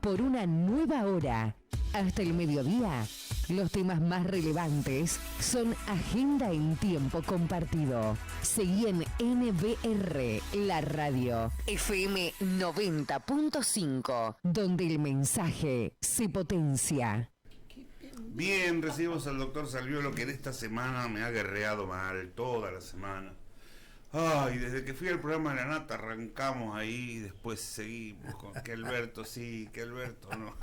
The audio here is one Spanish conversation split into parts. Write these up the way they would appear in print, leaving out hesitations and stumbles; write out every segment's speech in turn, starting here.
por una nueva hora. Hasta el mediodía, los temas más relevantes son agenda en tiempo compartido. Seguí en NBR, la radio, FM 90.5, donde el mensaje se potencia. Bien, recibimos al doctor Salviolo, que en esta semana me ha guerreado mal, toda la semana. Ay, desde que fui al programa de la Nata arrancamos ahí y después seguimos con que Alberto sí, que Alberto no.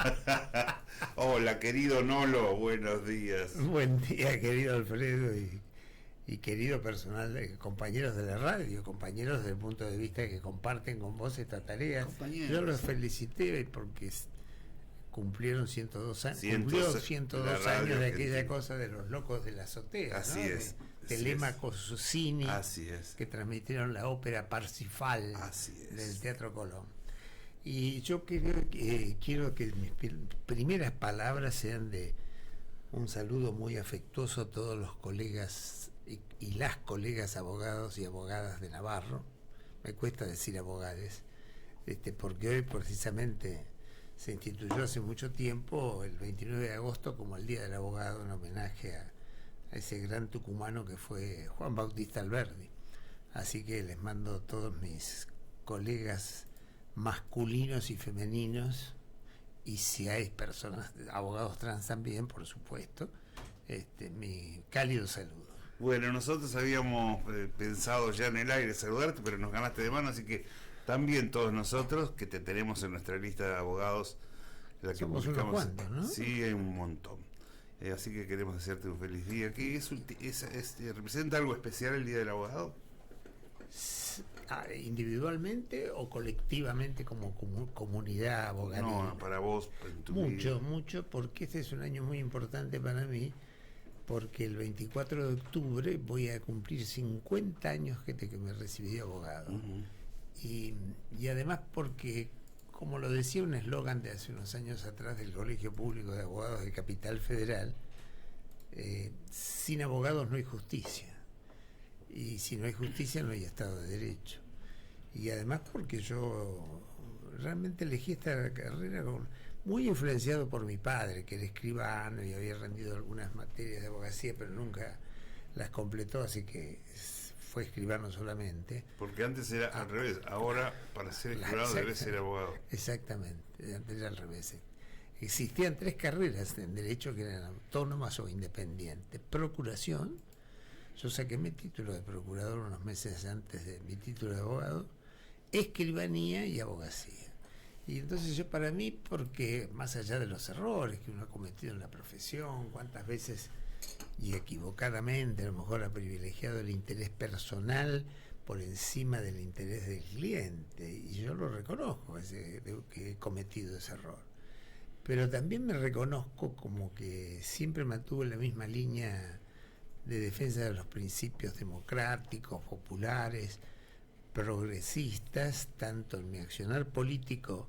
Hola, querido Nolo, buenos días. Buen día, querido Alfredo y querido personal, compañeros de la radio, compañeros desde el punto de vista que comparten con vos esta tarea. Compañeros. Yo los felicité porque cumplieron 102 años, 102 años de aquella cosa de los locos de la azotea, Así ¿no? es. Telemaco Susini, Así es. que transmitieron la ópera Parsifal del Teatro Colón. Y yo quiero que mis primeras palabras sean de un saludo muy afectuoso a todos los colegas y las colegas abogados y abogadas de Navarro. Me cuesta decir abogades, porque hoy precisamente se instituyó hace mucho tiempo, el 29 de agosto, como el Día del Abogado, en homenaje a ese gran tucumano que fue Juan Bautista Alberdi. Así que les mando a todos mis colegas masculinos y femeninos, y si hay personas, abogados trans también, por supuesto, mi cálido saludo. Bueno, nosotros habíamos pensado ya en el aire saludarte, pero nos ganaste de mano, así que también todos nosotros que te tenemos en nuestra lista de abogados, la que somos publicamos, unos cuantos, ¿no? Sí, hay un montón. Así que queremos hacerte un feliz día. ¿Qué representa algo especial el Día del Abogado? ¿Individualmente o colectivamente como comunidad abogadil? No, para vos, en tu vida. Mucho, porque este es un año muy importante para mí, porque el 24 de octubre voy a cumplir 50 años que me recibí de abogado. Uh-huh. Y además porque, como lo decía un eslogan de hace unos años atrás del Colegio Público de Abogados de Capital Federal, sin abogados no hay justicia, y si no hay justicia no hay Estado de Derecho. Y además porque yo realmente elegí esta carrera muy influenciado por mi padre, que era escribano y había rendido algunas materias de abogacía, pero nunca las completó, así que fue escribano solamente. Porque antes era al revés, ahora para ser escribano debes ser abogado. Exactamente, antes era al revés. Existían 3 carreras en derecho que eran autónomas o independientes. Procuración, yo saqué mi título de procurador unos meses antes de mi título de abogado, escribanía y abogacía. Y entonces yo, para mí, porque más allá de los errores que uno ha cometido en la profesión, cuántas veces y equivocadamente a lo mejor ha privilegiado el interés personal por encima del interés del cliente, y yo lo reconozco, que he cometido ese error, pero también me reconozco como que siempre mantuve la misma línea de defensa de los principios democráticos, populares, progresistas, tanto en mi accionar político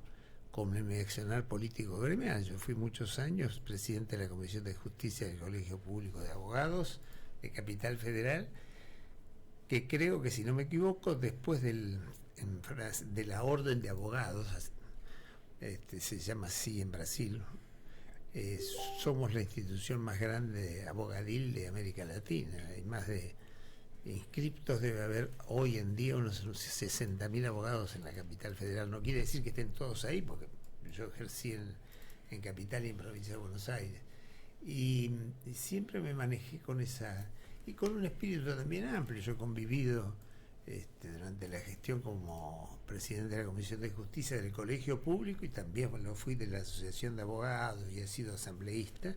como en mi accionar político gremial. Yo fui muchos años presidente de la Comisión de Justicia del Colegio Público de Abogados de Capital Federal, que creo que, si no me equivoco, después de la Orden de Abogados, se llama así en Brasil, somos la institución más grande abogadil de América Latina. Hay más de inscriptos, debe haber hoy en día unos 60.000 abogados en la Capital Federal. No quiere decir que estén todos ahí, porque yo ejercí en Capital y en Provincia de Buenos Aires, y siempre me manejé con esa, y con un espíritu también amplio. Yo he convivido durante la gestión como presidente de la Comisión de Justicia del Colegio Público, y también lo fui de la Asociación de Abogados, y he sido asambleísta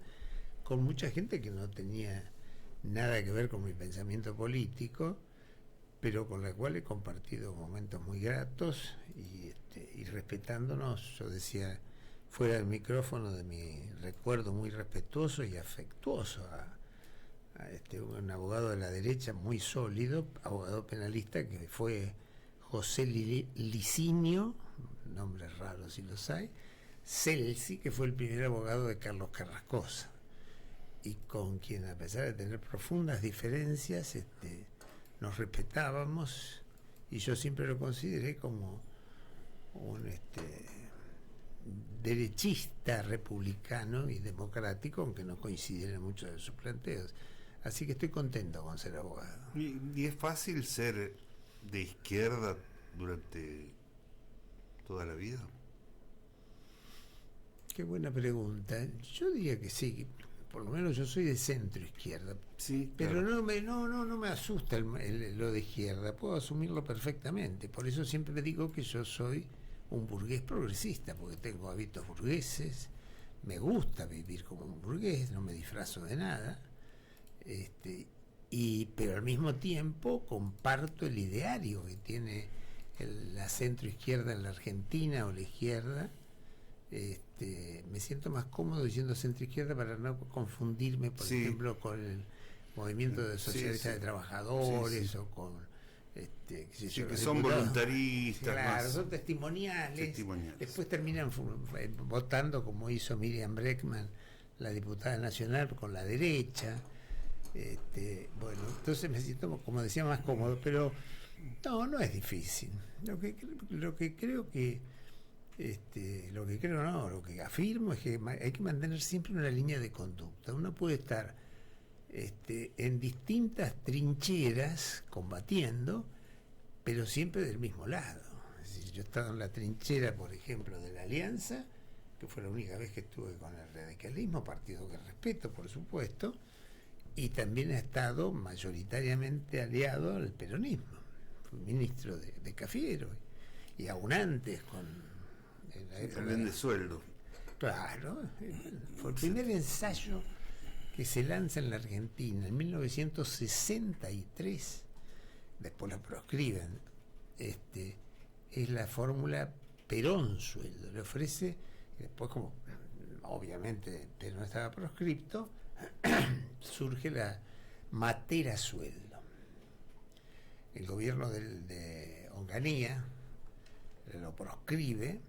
con mucha gente que no tenía nada que ver con mi pensamiento político, pero con la cual he compartido momentos muy gratos, y respetándonos. Yo decía fuera del micrófono de mi recuerdo muy respetuoso y afectuoso a un abogado de la derecha muy sólido, abogado penalista, que fue José Licinio, nombres raros si los hay, Celsi, que fue el primer abogado de Carlos Carrascosa, y con quien, a pesar de tener profundas diferencias, nos respetábamos, y yo siempre lo consideré como un derechista, republicano y democrático, aunque no coinciden en muchos de sus planteos. Así que estoy contento con ser abogado. ¿Y es fácil ser de izquierda durante toda la vida? Qué buena pregunta. Yo diría que sí, por lo menos yo soy de centro izquierda. Sí, Pero claro. no me asusta lo de izquierda, puedo asumirlo perfectamente. Por eso siempre digo que yo soy un burgués progresista, porque tengo hábitos burgueses, me gusta vivir como un burgués, no me disfrazo de nada, pero al mismo tiempo comparto el ideario que tiene la centro izquierda en la Argentina o la izquierda. Me siento más cómodo diciendo centro izquierda para no confundirme, por ejemplo, con el movimiento de socialistas de trabajadores o con qué sé yo, que son diputados. voluntaristas, claro, más son testimoniales. Después terminan votando, como hizo Miriam Bregman, la diputada nacional, con la derecha. Bueno, entonces me siento, como decía, más cómodo, pero no es difícil. Lo que creo que lo que afirmo es que hay que mantener siempre una línea de conducta. Uno puede estar en distintas trincheras combatiendo, pero siempre del mismo lado. Es decir, yo he estado en la trinchera, por ejemplo, de la Alianza, que fue la única vez que estuve con el radicalismo, partido que respeto, por supuesto, y también he estado mayoritariamente aliado al peronismo. Fui ministro de Cafiero, y aún antes Hablan de sueldo. Claro, fue el primer ensayo que se lanza en la Argentina en 1963, después lo proscriben, es la fórmula Perón sueldo. Le ofrece, después como obviamente Perón estaba proscripto, surge la Matera sueldo. El gobierno de Onganía lo proscribe,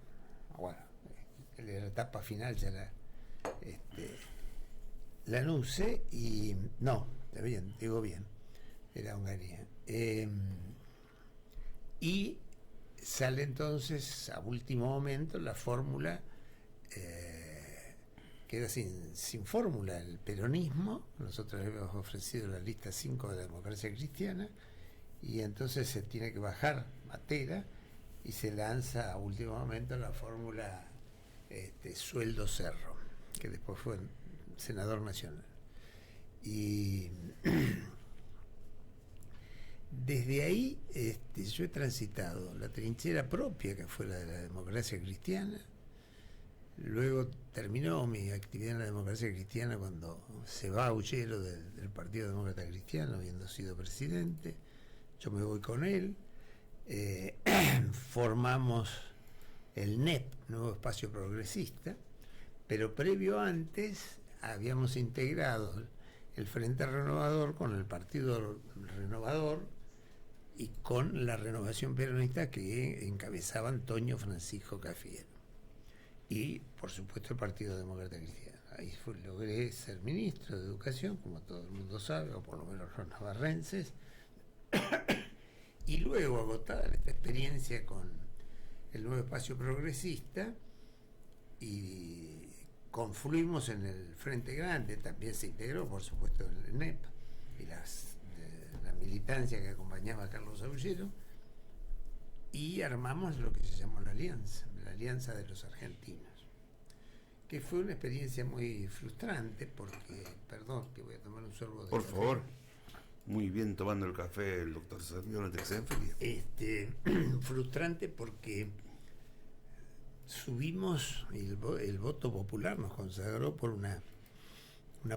bueno, en la etapa final ya la anuncia y no, está bien, digo bien, era Onganía. Y sale entonces a último momento la fórmula, queda sin fórmula el peronismo. Nosotros le habíamos ofrecido la lista 5 de la democracia cristiana y entonces se tiene que bajar Matera y se lanza a último momento la fórmula Sueldo Cerro, que después fue senador nacional. Y desde ahí yo he transitado la trinchera propia, que fue la de la democracia cristiana. Luego terminó mi actividad en la democracia cristiana cuando se va Aullero del Partido Demócrata Cristiano, habiendo sido presidente. Yo me voy con él. Formamos el NEP, Nuevo Espacio Progresista, pero previo antes habíamos integrado el Frente Renovador con el Partido Renovador y con la Renovación Peronista que encabezaba Antonio Francisco Cafiero y por supuesto el Partido Demócrata Cristiano. Ahí logré ser ministro de Educación, como todo el mundo sabe, o por lo menos los navarrenses. Y luego, agotada esta experiencia con el Nuevo Espacio Progresista, y confluimos en el Frente Grande, también se integró, por supuesto, el NEP y la militancia que acompañaba a Carlos Aullero, y armamos lo que se llamó la Alianza de los Argentinos, que fue una experiencia muy frustrante porque, perdón, que voy a tomar un sorbo de Por café. favor. Muy bien tomando el café el doctor Salvio, no te exenfeliz. Frustrante porque subimos, el voto popular nos consagró por una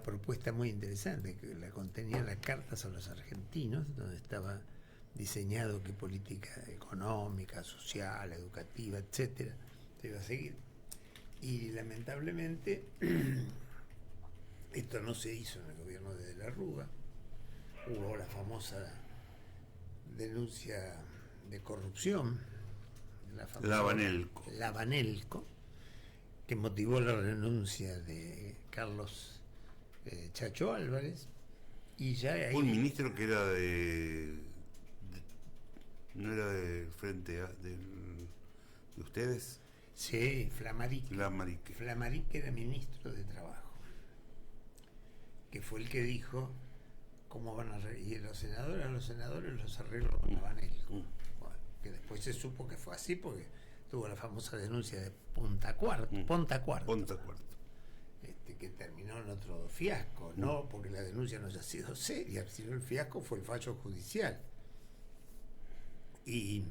propuesta muy interesante, que la contenía las cartas a los argentinos, donde estaba diseñado qué política económica, social, educativa, etcétera, se iba a seguir. Y lamentablemente esto no se hizo en el gobierno de la Rúa. Hubo la famosa denuncia de corrupción, La Banelco, que motivó la renuncia de Carlos Chacho Álvarez, y ya ahí, un ministro que era no era del frente de ustedes. Sí, Flamarique. Flamarique. Flamarique era ministro de Trabajo, que fue el que dijo cómo van a y a los senadores los arreglos van a Banelco. Bueno, que después se supo que fue así porque tuvo la famosa denuncia de Ponta Cuarto, que terminó en otro fiasco, no porque la denuncia no haya sido seria, sino el fiasco fue el fallo judicial. Y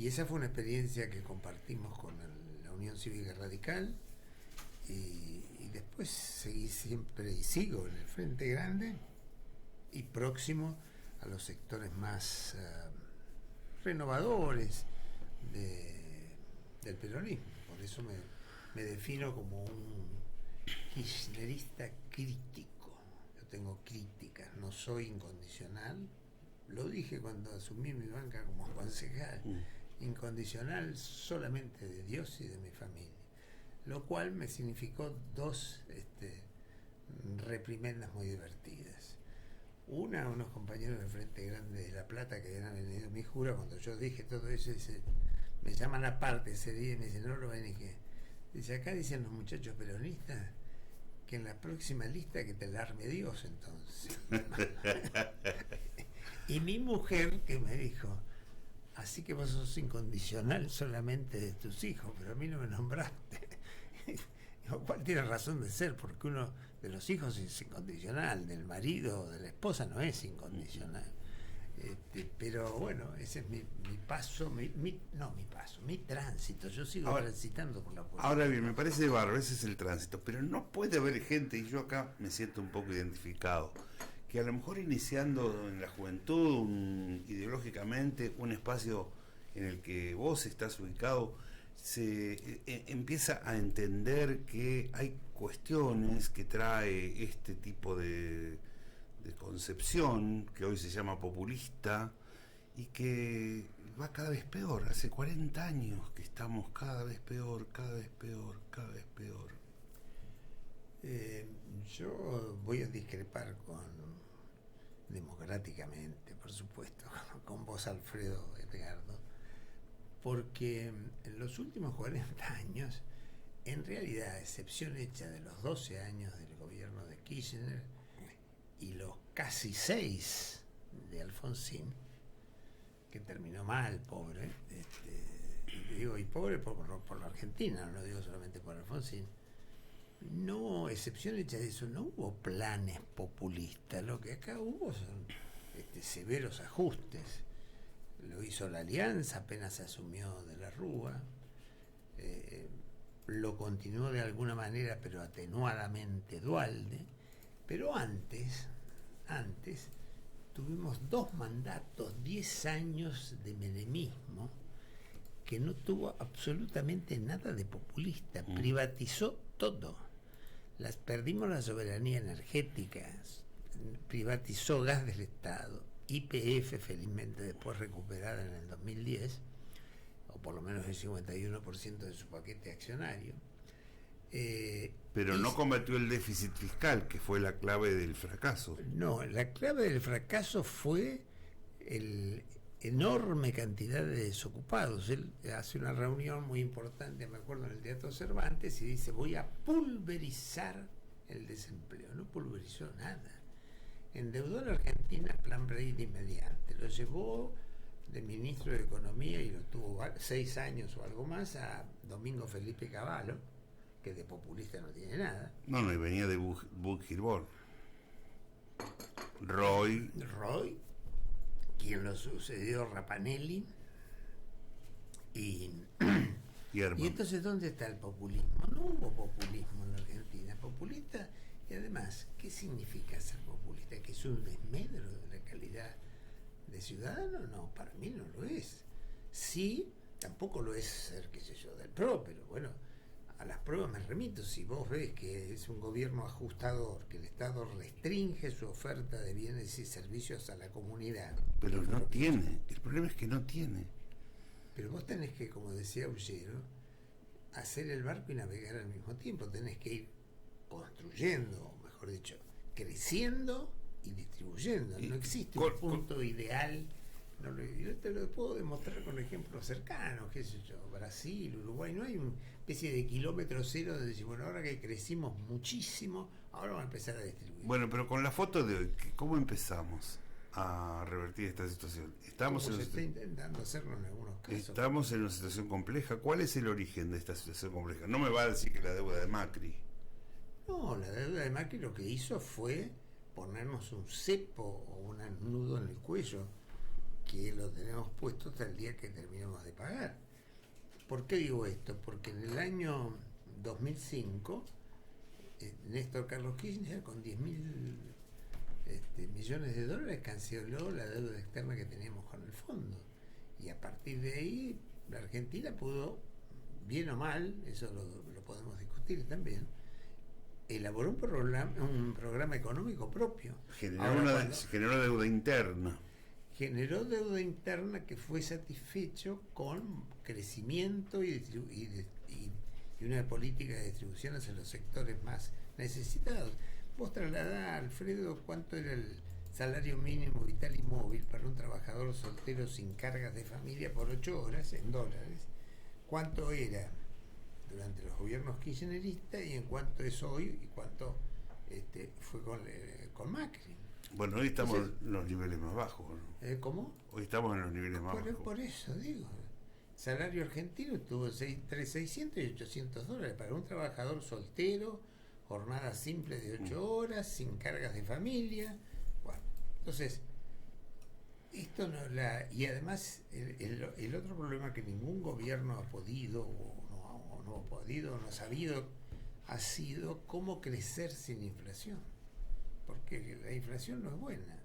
esa fue una experiencia que compartimos con la Unión Cívica Radical, y después seguí siempre y sigo en el Frente Grande y próximo a los sectores más renovadores del peronismo. Por eso me defino como un kirchnerista crítico. Yo tengo críticas, no soy incondicional. Lo dije cuando asumí mi banca como concejal. Incondicional solamente de Dios y de mi familia, lo cual me significó dos reprimendas muy divertidas. Una, unos compañeros del Frente Grande de La Plata que habían venido a mi jura, cuando yo dije todo eso, me llaman aparte ese día y me dicen, no lo ven, y que dice, acá dicen los muchachos peronistas que en la próxima lista que te la arme Dios entonces. Y mi mujer que me dijo, así que vos sos incondicional solamente de tus hijos, pero a mí no me nombraste. Lo cual tiene razón de ser, porque uno de los hijos es incondicional, del marido o de la esposa no es incondicional. Pero bueno, ese es mi paso, mi tránsito. Yo sigo transitando por la política. Ahora bien, me parece bárbaro, ese es el tránsito, pero no puede haber gente, y yo acá me siento un poco identificado, que a lo mejor iniciando en la juventud, ideológicamente, un espacio en el que vos estás ubicado, se empieza a entender que hay cuestiones que trae este tipo de concepción, que hoy se llama populista, y que va cada vez peor. Hace 40 años que estamos cada vez peor. Yo voy a discrepar democráticamente, por supuesto, con vos, Alfredo Edgardo, porque en los últimos 40 años, en realidad, a excepción hecha de los 12 años del gobierno de Kirchner y los casi 6 de Alfonsín, que terminó mal, pobre, y pobre por la Argentina, no lo digo solamente por Alfonsín. No, excepción hecha de eso, no hubo planes populistas. Lo que acá hubo son severos ajustes. Lo hizo la Alianza, apenas asumió de la Rúa. Lo continuó de alguna manera, pero atenuadamente, Duhalde. Pero antes tuvimos 2 mandatos, 10 años de menemismo, que no tuvo absolutamente nada de populista. Privatizó todo. Perdimos la soberanía energética, privatizó gas del Estado, YPF felizmente después recuperada en el 2010, o por lo menos el 51% de su paquete accionario. Pero no combatió el déficit fiscal, que fue la clave del fracaso. No, la clave del fracaso fue el enorme cantidad de desocupados. Él hace una reunión muy importante, me acuerdo, en el Teatro Cervantes, y dice, voy a pulverizar el desempleo. No pulverizó nada. Endeudó a la Argentina plan Brady mediante. Lo llevó de ministro de Economía, y lo tuvo 6 años o algo más, a Domingo Felipe Cavallo, que de populista no tiene nada. No, y venía de Bugirborn. Roy, quien lo sucedió, Rapanelli, y entonces, ¿dónde está el populismo? No hubo populismo en la Argentina. Populista, y además, ¿qué significa ser populista? ¿Que es un desmedro de la calidad de ciudadano? No, para mí no lo es. Sí, tampoco lo es ser, qué sé yo, del PRO, pero bueno, a las pruebas me remito. Si vos ves que es un gobierno ajustador, que el Estado restringe su oferta de bienes y servicios a la comunidad. Pero no tiene, el problema es que no tiene. Pero vos tenés que, como decía Ullero, hacer el barco y navegar al mismo tiempo. Tenés que ir construyendo, o mejor dicho, creciendo y distribuyendo. No existe un punto ideal Yo te lo puedo demostrar con ejemplos cercanos, qué sé yo, Brasil, Uruguay, no hay una especie de kilómetro cero de decir, bueno, ahora que crecimos muchísimo, ahora vamos a empezar a distribuir. Bueno, pero con la foto de hoy, ¿cómo empezamos a revertir esta situación? Como se está intentando hacerlo en algunos casos. Estamos en una situación compleja. ¿Cuál es el origen de esta situación compleja? No me va a decir que la deuda de Macri. No, la deuda de Macri lo que hizo fue ponernos un cepo o un nudo en el cuello, que lo tenemos puesto hasta el día que terminemos de pagar. ¿Por qué digo esto? Porque en el año 2005, Néstor Carlos Kirchner con 10.000 millones de dólares canceló la deuda externa que teníamos con el fondo. Y a partir de ahí, la Argentina pudo, bien o mal, eso lo podemos discutir también, elaboró un programa económico propio. Generó deuda interna. Generó deuda interna que fue satisfecho con crecimiento y una política de distribución hacia los sectores más necesitados. Vos trasladás, Alfredo, cuánto era el salario mínimo vital y móvil para un trabajador soltero sin cargas de familia por 8 horas en dólares, cuánto era durante los gobiernos kirchneristas y en cuánto es hoy y cuánto fue con Macri. Bueno, hoy estamos en los niveles más bajos, ¿no? ¿Cómo? Hoy estamos en los niveles más bajos. Por eso digo, salario argentino estuvo entre 600 y 800 dólares para un trabajador soltero, jornada simple de 8 horas, sin cargas de familia. Bueno, entonces, esto no y además el otro problema que ningún gobierno ha podido, o no ha podido, no ha sabido, ha sido cómo crecer sin inflación. Porque la inflación no es buena.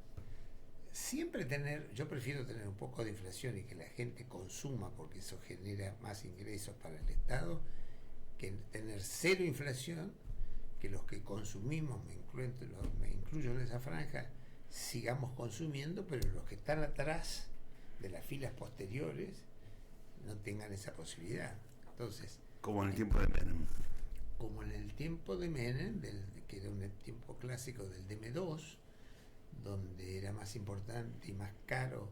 Yo prefiero tener un poco de inflación y que la gente consuma porque eso genera más ingresos para el Estado, que tener cero inflación, que los que consumimos, me incluyo en esa franja, sigamos consumiendo, pero los que están atrás de las filas posteriores no tengan esa posibilidad. Entonces, como en el tiempo de Menem. Como en el tiempo de Menem, que era un tiempo clásico del DM2, donde era más importante y más caro,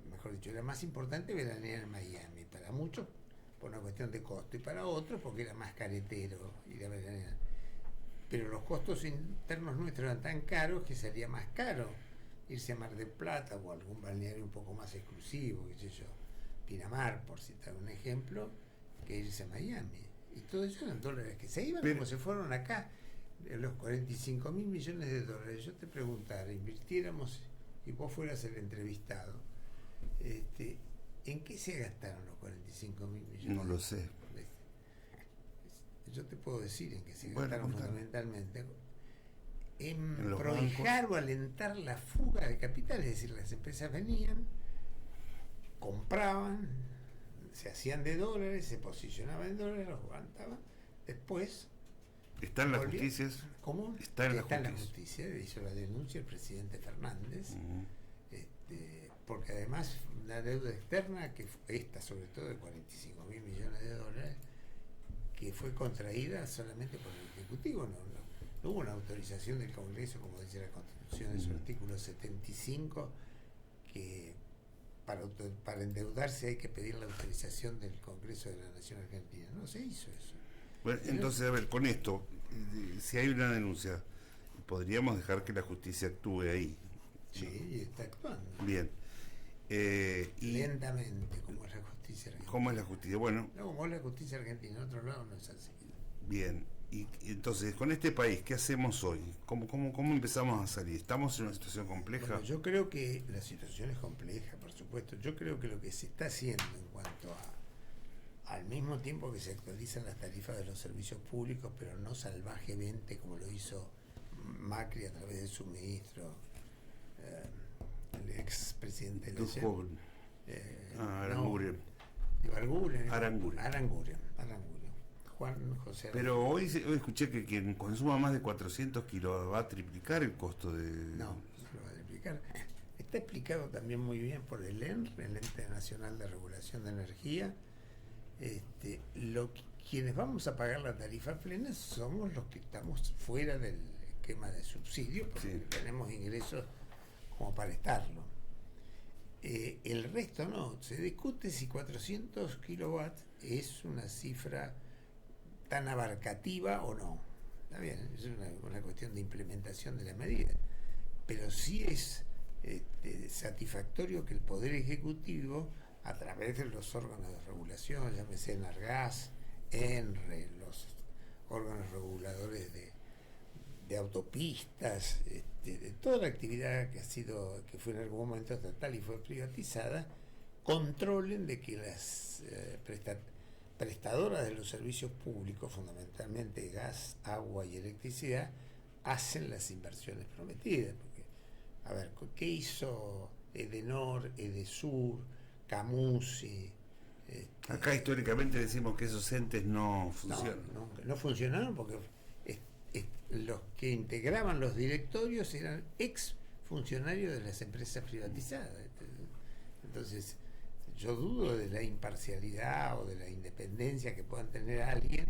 mejor dicho, era más importante veranear en Miami, para muchos por una cuestión de costo, y para otros porque era más caretero ir a veranear. Pero los costos internos nuestros eran tan caros que salía más caro irse a Mar del Plata o algún balneario un poco más exclusivo, qué sé yo, Pinamar, por citar un ejemplo, que irse a Miami. Y todo eso eran dólares que se iban como se fueron acá. Los 45.000 millones de dólares, yo te preguntara, invirtiéramos y vos fueras el entrevistado, ¿en qué se gastaron los 45.000 millones? No lo sé. Yo te puedo decir en qué se gastaron fundamentalmente. En prohijar o alentar la fuga de capital, es decir, las empresas venían, compraban, se hacían de dólares, se posicionaban en dólares, los aguantaban, después... ¿Está en la justicia? ¿Cómo? Está en la justicia, hizo la denuncia el presidente Fernández, porque además la deuda externa, que esta sobre todo de 45.000 millones de dólares, que fue contraída solamente por el Ejecutivo, no hubo una autorización del Congreso, como dice la Constitución en su artículo 75, que para endeudarse hay que pedir la autorización del Congreso de la Nación Argentina. No se hizo eso. Bueno, entonces, a ver, con esto, si hay una denuncia, podríamos dejar que la justicia actúe ahí. Sí, y está actuando. Bien. Lentamente, como es la justicia argentina. ¿Cómo es la justicia? Bueno. No, como es la justicia argentina, en otro lado no es así. Bien. Y entonces, con este país, ¿qué hacemos hoy? ¿Cómo empezamos a salir? ¿Estamos en una situación compleja? Bueno, yo creo que la situación es compleja, por supuesto. Yo creo que lo que se está haciendo en cuanto al mismo tiempo que se actualizan las tarifas de los servicios públicos, pero no salvajemente como lo hizo Macri a través de su ministro, el ex presidente de la Aranguren. Juan José Aranguren. Pero hoy escuché que quien consuma más de 400 kilos va a triplicar el costo de... No lo va a triplicar. Está explicado también muy bien por el ENRE, el Ente Nacional de Regulación de Energía. Quienes vamos a pagar la tarifa plena somos los que estamos fuera del esquema de subsidio, porque tenemos ingresos como para estarlo. El resto no. Se discute si 400 kilowatts es una cifra tan abarcativa o no. Está bien, es una cuestión de implementación de la medida. Pero sí es satisfactorio que el Poder Ejecutivo, a través de los órganos de regulación, llámese Enargas, ENRE, los órganos reguladores de autopistas, de toda la actividad que fue en algún momento estatal y fue privatizada, controlen de que las prestadoras de los servicios públicos, fundamentalmente gas, agua y electricidad, hacen las inversiones prometidas. Porque, a ver, ¿qué hizo Edenor, Edesur, Camusi? Acá históricamente decimos que esos entes no funcionan. No funcionaron porque los que integraban los directorios eran ex funcionarios de las empresas privatizadas. Entonces, yo dudo de la imparcialidad o de la independencia que puedan tener alguien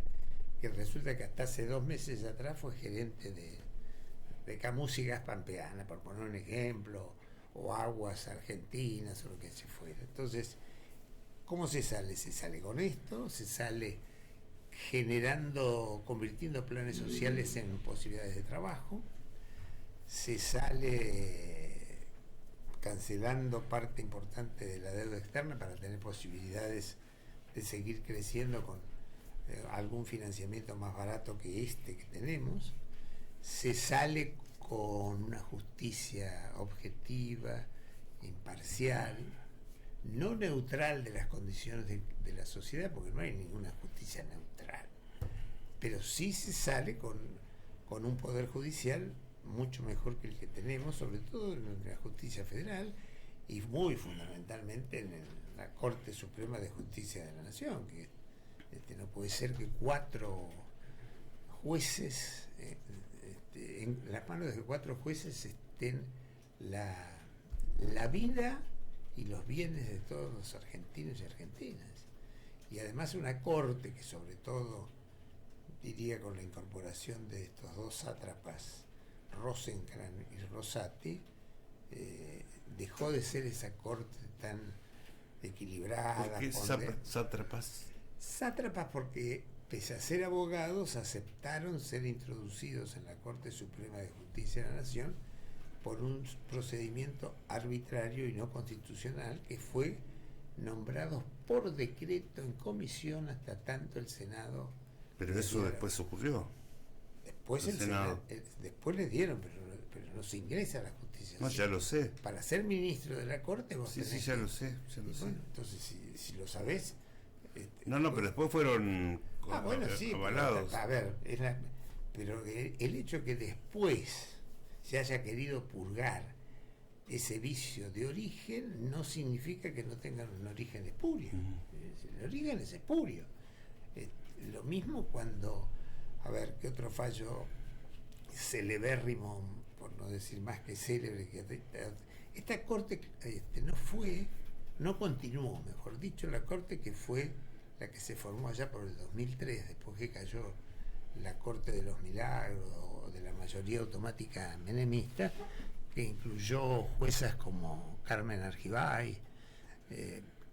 que resulta que hasta hace 2 meses atrás fue gerente de Camusi Gas Pampeana, por poner un ejemplo, o Aguas Argentinas o lo que se fuera. Entonces, ¿cómo se sale? Se sale con esto, se sale convirtiendo planes sociales en posibilidades de trabajo, se sale cancelando parte importante de la deuda externa para tener posibilidades de seguir creciendo con algún financiamiento más barato que que tenemos, se sale con una justicia objetiva, imparcial, no neutral de las condiciones de la sociedad, porque no hay ninguna justicia neutral, pero sí se sale con un poder judicial mucho mejor que el que tenemos, sobre todo en la justicia federal y muy fundamentalmente en la Corte Suprema de Justicia de la Nación, que no puede ser que 4 jueces, en las manos de 4 jueces estén la vida y los bienes de todos los argentinos y argentinas. Y además una corte que, sobre todo, diría con la incorporación de estos 2 sátrapas, Rosenkrantz y Rosati, dejó de ser esa corte tan equilibrada. ¿Por qué sátrapas? Sátrapas porque, pese a ser abogados, aceptaron ser introducidos en la Corte Suprema de Justicia de la Nación por un procedimiento arbitrario y no constitucional que fue nombrado por decreto en comisión hasta tanto el Senado. Pero eso después ocurrió. Después el Senado. Después les dieron, pero no se ingresa a la justicia. No, ya lo sé. Para ser ministro de la Corte vos Sí, ya lo sé. Bueno, entonces, si lo sabés... No, pero después fueron avalados. Pero, a ver, pero el hecho que después se haya querido purgar ese vicio de origen no significa que no tengan un origen espurio. El origen es espurio. Lo mismo cuando, a ver, ¿qué otro fallo celebérrimo, por no decir más que célebre? Esta corte no continuó, mejor dicho, la corte que fue la que se formó allá por el 2003, después que cayó la Corte de los Milagros o de la mayoría automática menemista, que incluyó juezas como Carmen Argibay,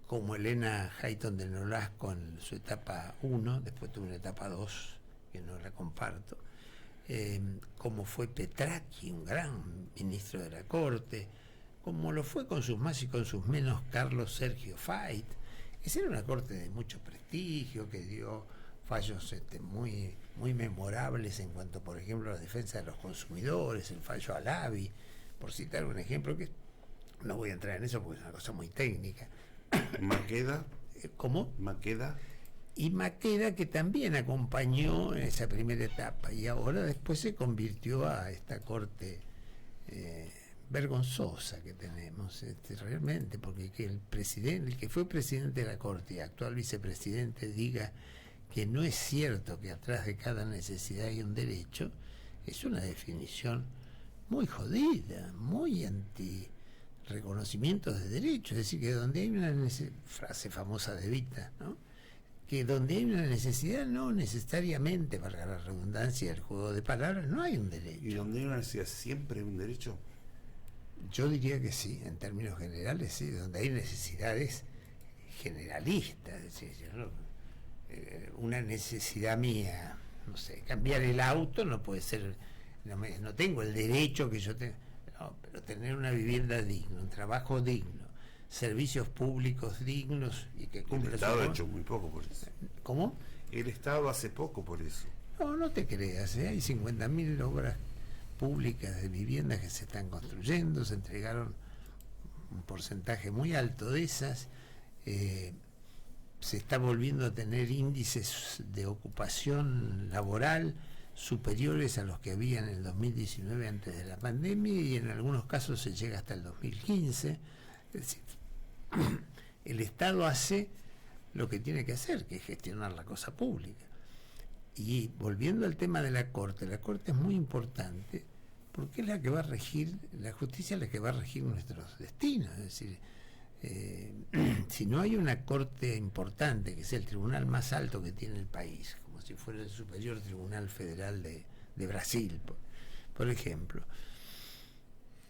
como Elena Hayton de Nolasco en su etapa 1, después tuvo una etapa 2, que no la comparto, como fue Petracchi, un gran ministro de la Corte, como lo fue con sus más y con sus menos Carlos Sergio Fait. Esa era una corte de mucho prestigio, que dio fallos muy, muy memorables en cuanto, por ejemplo, a la defensa de los consumidores, el fallo Alavi, por citar un ejemplo que no voy a entrar en eso porque es una cosa muy técnica. ¿Maqueda? ¿Cómo? ¿Maqueda? Y Maqueda, que también acompañó en esa primera etapa y ahora después se convirtió a esta corte vergonzosa que tenemos realmente, porque que el que fue presidente de la Corte y actual vicepresidente diga que no es cierto que atrás de cada necesidad hay un derecho, es una definición muy jodida, muy anti reconocimiento de derechos. Es decir, que donde hay una frase famosa de Evita, ¿no?, que donde hay una necesidad no necesariamente, valga la redundancia, el juego de palabras, no hay un derecho. ¿Y donde hay una necesidad siempre hay un derecho? Yo diría que sí, en términos generales, sí, donde hay necesidades generalistas, es decir, una necesidad mía, no sé, cambiar el auto no puede ser, no tengo el derecho que yo tengo, no, pero tener una vivienda digna, un trabajo digno, servicios públicos dignos y que cumplan. El Estado ha hecho muy poco por eso. ¿Cómo? El Estado hace poco por eso. No, no te creas, hay 50.000 obras públicas de viviendas que se están construyendo, se entregaron un porcentaje muy alto de esas, se está volviendo a tener índices de ocupación laboral superiores a los que había en el 2019 antes de la pandemia, y en algunos casos se llega hasta el 2015. Es decir, el Estado hace lo que tiene que hacer, que es gestionar la cosa pública. Y volviendo al tema de la Corte es muy importante porque es la que va a regir, la justicia es la que va a regir nuestros destinos. Es decir, si no hay una Corte importante, que es el tribunal más alto que tiene el país, como si fuera el superior tribunal federal de Brasil, por ejemplo,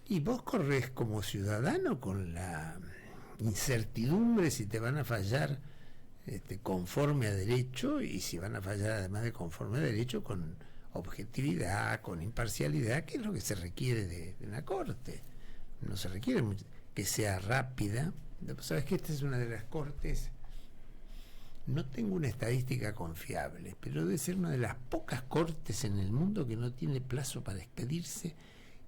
y vos corres como ciudadano con la incertidumbre si te van a fallar conforme a derecho, y si van a fallar además de conforme a derecho, con objetividad, con imparcialidad, que es lo que se requiere de una Corte. No se requiere mucho, que sea rápida. Sabes que esta es una de las Cortes, no tengo una estadística confiable, pero debe ser una de las pocas Cortes en el mundo que no tiene plazo para expedirse,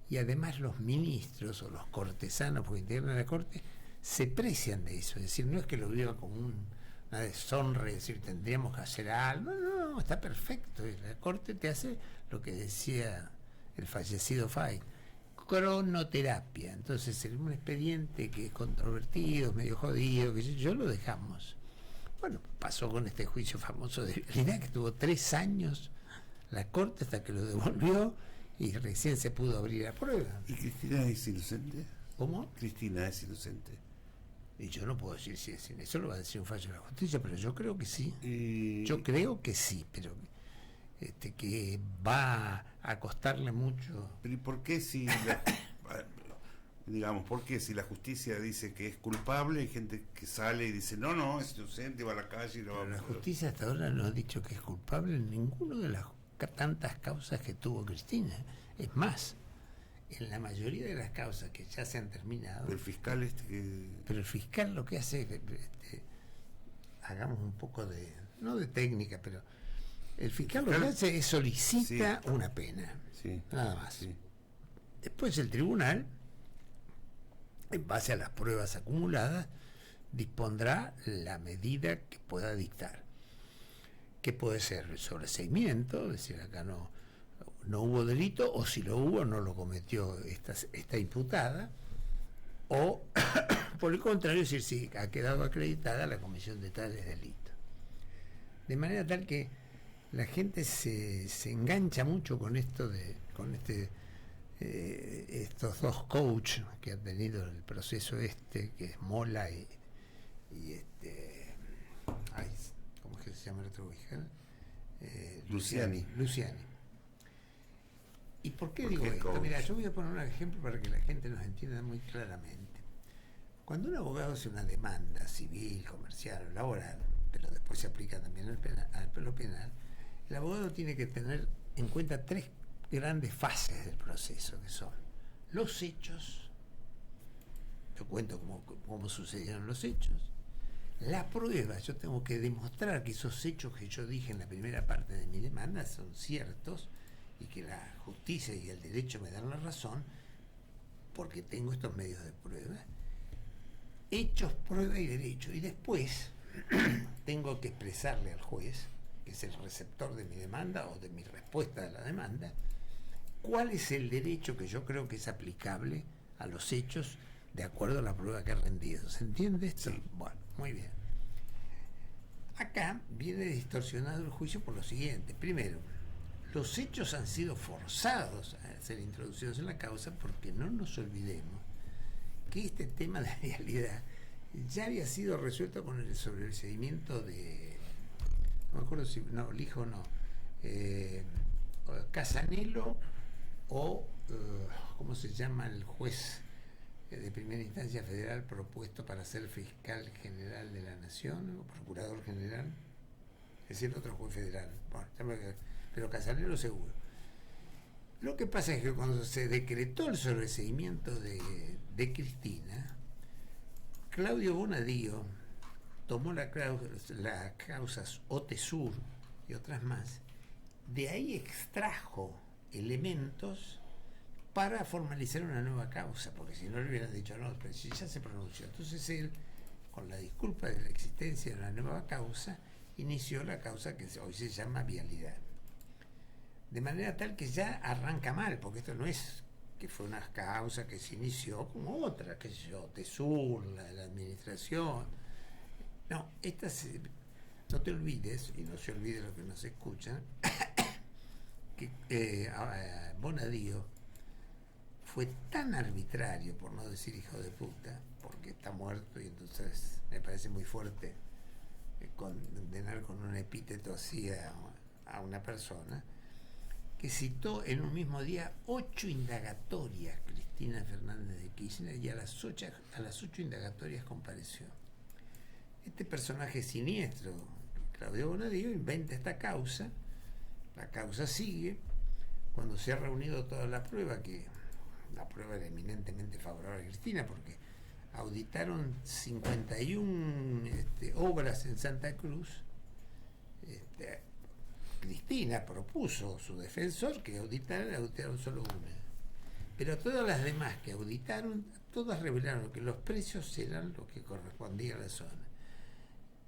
y además los ministros o los cortesanos que integran la Corte se precian de eso. Es decir, no es que lo vivan como una deshonra y decir tendríamos que hacer algo, no, está perfecto, y la Corte te hace lo que decía el fallecido Fay, cronoterapia. Entonces, en un expediente que es controvertido, medio jodido, que yo lo dejamos. Bueno, pasó con este juicio famoso de vialidad, que tuvo 3 años la Corte hasta que lo devolvió, y recién se pudo abrir la prueba. ¿Y Cristina es inocente? ¿Cómo? Cristina es inocente. Y yo no puedo decir si es, eso lo va a decir un fallo de la justicia, pero yo creo que sí. Yo creo que sí, pero que va a costarle mucho. Pero ¿y por qué si digamos, por qué si la justicia dice que es culpable, hay gente que sale y dice no, es inocente, va a la calle y lo va a... La justicia hasta ahora no ha dicho que es culpable en ninguna de las tantas causas que tuvo Cristina. Es más, en la mayoría de las causas que ya se han terminado. Pero el fiscal Pero el fiscal lo que hace es hagamos un poco de, no de técnica, pero el fiscal lo que hace es solicita una pena, nada más. Después el tribunal, en base a las pruebas acumuladas, dispondrá la medida que pueda dictar, que puede ser sobreseimiento, es decir, acá no hubo delito, o si lo hubo no lo cometió esta imputada, o por el contrario, es decir, sí, ha quedado acreditada la comisión de tales delitos. De manera tal que la gente se engancha mucho con esto estos dos coaches que ha tenido el proceso que es Mola y ¿cómo es que se llama el otro fiscal? Luciani. ¿Y por qué digo esto? Mira, yo voy a poner un ejemplo para que la gente nos entienda muy claramente. Cuando un abogado hace una demanda civil, comercial o laboral, pero después se aplica también al penal, el abogado tiene que tener en cuenta 3 grandes fases del proceso, que son los hechos, yo cuento cómo sucedieron los hechos, la prueba, yo tengo que demostrar que esos hechos que yo dije en la primera parte de mi demanda son ciertos y que la justicia y el derecho me dan la razón porque tengo estos medios de prueba. Hechos, prueba y derecho. Y después tengo que expresarle al juez, que es el receptor de mi demanda o de mi respuesta a la demanda, cuál es el derecho que yo creo que es aplicable a los hechos de acuerdo a la prueba que he rendido. ¿Se entiende esto? Sí. Bueno, muy bien. Acá viene distorsionado el juicio por lo siguiente. Primero, los hechos han sido forzados a ser introducidos en la causa, porque no nos olvidemos que este tema de realidad ya había sido resuelto con el sobreseimiento de, no me acuerdo si, no, Lijo no, Casanelo o, ¿cómo se llama el juez de primera instancia federal propuesto para ser fiscal general de la Nación o procurador general, es decir, otro juez federal, bueno, pero Casanelo seguro. Lo que pasa es que cuando se decretó el sobreseimiento de Cristina, Claudio Bonadío tomó las causas OTESUR y otras más, de ahí extrajo elementos para formalizar una nueva causa, porque si no le hubieran dicho no, pero si ya se pronunció. Entonces él, con la disculpa de la existencia de una nueva causa, inició la causa que hoy se llama vialidad. De manera tal que ya arranca mal, porque esto no es que fue una causa que se inició como otra, que yo, TESUR, la administración. No, no te olvides, y no se olvide lo que nos escuchan, que Bonadío fue tan arbitrario, por no decir hijo de puta, porque está muerto y entonces me parece muy fuerte condenar con un epíteto así a una persona, que citó en un mismo día 8 indagatorias Cristina Fernández de Kirchner, y a las 8 indagatorias compareció. Este personaje siniestro, Claudio Bonadío, inventa esta causa, la causa sigue, cuando se ha reunido toda la prueba, que la prueba era eminentemente favorable a Cristina, porque auditaron 51 obras en Santa Cruz. Cristina propuso su defensor que auditaron solo una. Pero todas las demás que auditaron, todas revelaron que los precios eran lo que correspondía a la zona,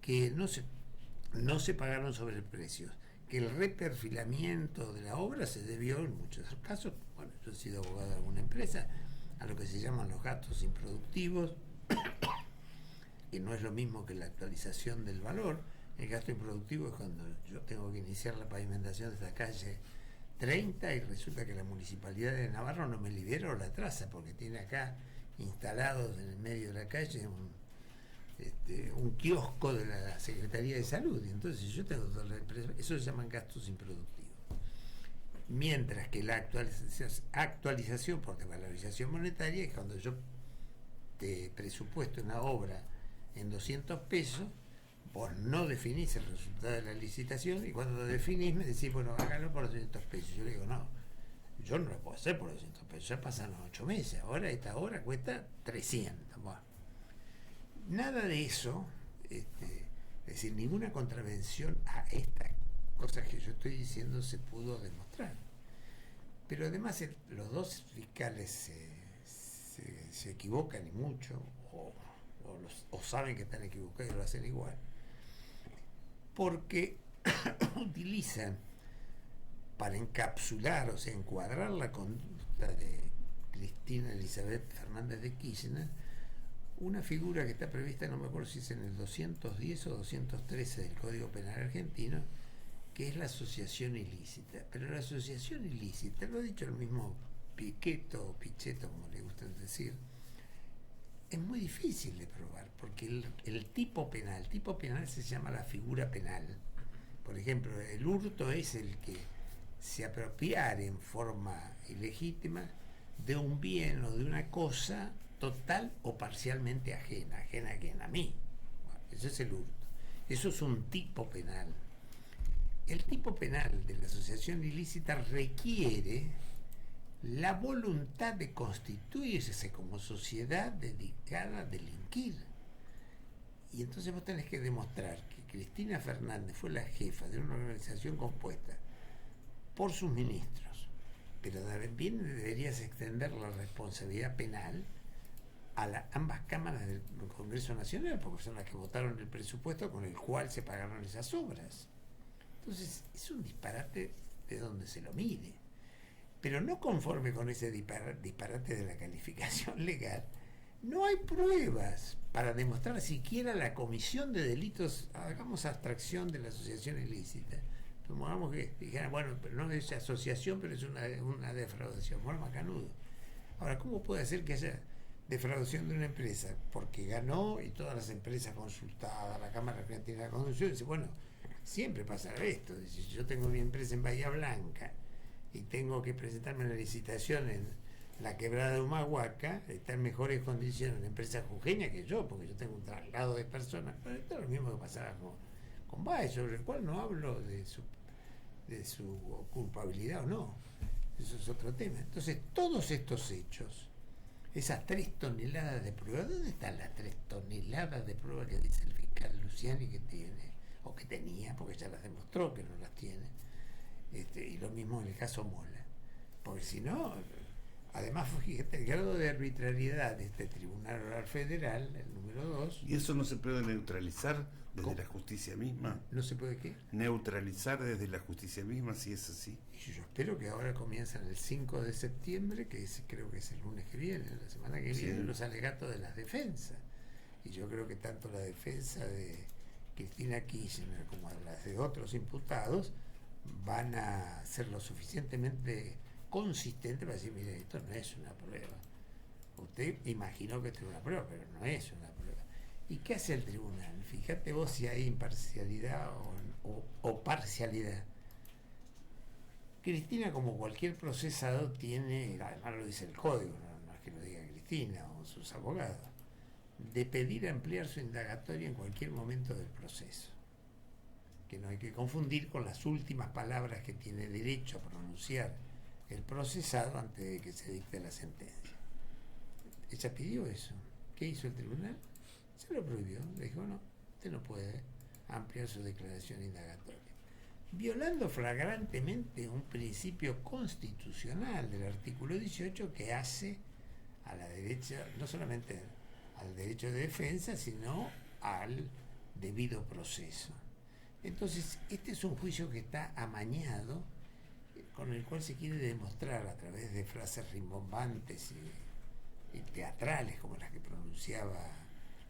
que no se pagaron sobreprecios, que el reperfilamiento de la obra se debió en muchos casos, bueno, yo he sido abogado de alguna empresa, a lo que se llaman los gastos improductivos, que no es lo mismo que la actualización del valor. El gasto improductivo es cuando yo tengo que iniciar la pavimentación de esta calle 30 y resulta que la Municipalidad de Navarro no me libera o la traza, porque tiene acá instalados en el medio de la calle un kiosco de la Secretaría de Salud, y entonces yo tengo eso se llaman gastos improductivos. Mientras que la actualización por devalorización monetaria es cuando yo te presupuesto una obra en 200 pesos, vos no definís el resultado de la licitación, y cuando lo definís me decís, bueno, hágalo por 200 pesos. Yo le digo, no, yo no lo puedo hacer por 200 pesos, ya pasaron 8 meses, ahora esta obra cuesta 300. Bueno, nada de eso, es decir, ninguna contravención a estas cosas que yo estoy diciendo se pudo demostrar. Pero además los dos fiscales se equivocan y mucho, o saben que están equivocados y lo hacen igual, porque utilizan para encapsular, o sea, encuadrar la conducta de Cristina Elizabeth Fernández de Kirchner, una figura que está prevista, no me acuerdo si es en el 210 o 213 del Código Penal argentino, que es la asociación ilícita. Pero la asociación ilícita, lo ha dicho el mismo Pichetto, como le gusta decir, es muy difícil de probar, porque el tipo penal se llama la figura penal. Por ejemplo, el hurto es el que se apropiare en forma ilegítima de un bien o de una cosa total o parcialmente ajena a quien, a mí. Bueno, eso es el hurto. Eso es un tipo penal. El tipo penal de la asociación ilícita requiere la voluntad de constituirse como sociedad dedicada a delinquir. Y entonces vos tenés que demostrar que Cristina Fernández fue la jefa de una organización compuesta por sus ministros, pero también deberías extender la responsabilidad penal a ambas cámaras del Congreso Nacional, porque son las que votaron el presupuesto con el cual se pagaron esas obras. Entonces es un disparate de donde se lo mire. Pero no conforme con ese disparate de la calificación legal, no hay pruebas para demostrar siquiera la comisión de delitos. Hagamos abstracción de la asociación ilícita. Tomamos que dijeran, bueno, pero no es asociación, pero es una defraudación. Bueno, macanudo. Ahora, ¿cómo puede ser que haya defraudación de una empresa? Porque ganó y todas las empresas consultadas, la Cámara Argentina de Conducción, dice, bueno, siempre pasa esto. Dice, yo tengo mi empresa en Bahía Blanca y tengo que presentarme en la licitación la quebrada de Humahuaca está en mejores condiciones una empresa jujeña que yo, porque yo tengo un traslado de personas, pero esto es lo mismo que pasaba con Baez, sobre el cual no hablo de su culpabilidad o no, eso es otro tema. Entonces, todos estos hechos, esas 3 toneladas de pruebas, ¿dónde están las 3 toneladas de pruebas que dice el fiscal Luciani que tiene, o que tenía, porque ya las demostró que no las tiene? Y lo mismo en el caso Mola, porque si no, además, fíjate, el grado de arbitrariedad de este Tribunal Oral Federal, el número 2. ¿Y eso no se puede neutralizar desde ¿Cómo? la justicia misma? ¿No se puede qué? Neutralizar desde la justicia misma, si es así. Y yo espero que ahora comienzan el 5 de septiembre, que creo que es el lunes que viene, la semana que viene, los alegatos de las defensas. Y yo creo que tanto la defensa de Cristina Kirchner como las de otros imputados van a ser lo suficientemente consistente para decir, mire, esto no es una prueba. Usted imaginó que esto era una prueba, pero no es una prueba. ¿Y qué hace el tribunal? Fíjate vos si hay imparcialidad o parcialidad. Cristina, como cualquier procesado, tiene, además lo dice el código, no es que lo diga Cristina o sus abogados, de pedir ampliar su indagatoria en cualquier momento del proceso. Que no hay que confundir con las últimas palabras que tiene derecho a pronunciar el procesado antes de que se dicte la sentencia. Ella pidió eso. ¿Qué hizo el tribunal? Se lo prohibió. Le dijo, no, usted no puede ampliar su declaración indagatoria. Violando flagrantemente un principio constitucional del artículo 18 que hace a la derecha, no solamente al derecho de defensa, sino al debido proceso. Entonces, este es un juicio que está amañado, con el cual se quiere demostrar a través de frases rimbombantes y teatrales como las que pronunciaba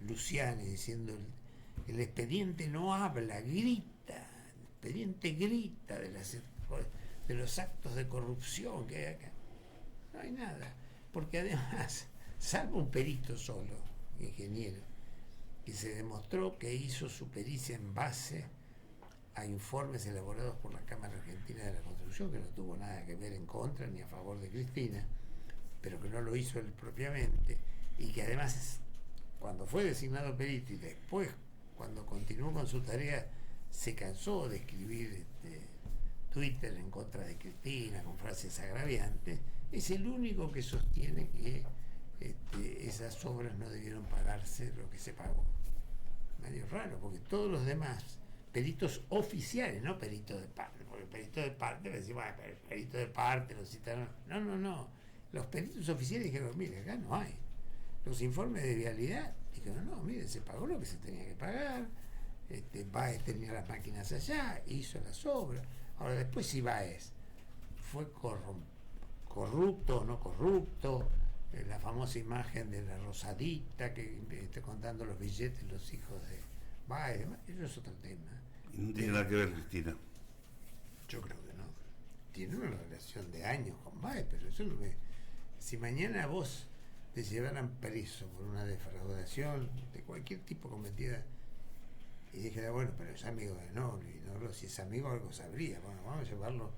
Luciani, diciendo el expediente no habla, grita, el expediente grita de los actos de corrupción que hay acá. No hay nada, porque además, salvo un perito solo, ingeniero, que se demostró que hizo su pericia en base a informes elaborados por la Cámara Argentina de la Construcción, que no tuvo nada que ver en contra ni a favor de Cristina, pero que no lo hizo él propiamente, y que además, cuando fue designado perito y después, cuando continuó con su tarea, se cansó de escribir Twitter en contra de Cristina con frases agraviantes, es el único que sostiene que esas obras no debieron pagarse lo que se pagó. Medio raro, porque todos los demás peritos oficiales, no peritos de parte, porque perito de parte me decimos, perito de parte, lo citaron. No. Los peritos oficiales dijeron, mire, acá no hay. Los informes de vialidad dijeron, no, mire, se pagó lo que se tenía que pagar, Baez tenía las máquinas allá, hizo las obras. Ahora, después si Baez fue corrupto o no corrupto, la famosa imagen de la Rosadita que contando los billetes, los hijos de Baez, eso es otro tema. Y no tiene nada que ver, Cristina. Yo creo que no. Tiene una relación de años con Baez, pero eso no me... Si mañana vos te llevaran preso por una defraudación de cualquier tipo cometida y dijera, bueno, pero es amigo de Nolo, y Nolo, si es amigo algo sabría, bueno, vamos a llevarlo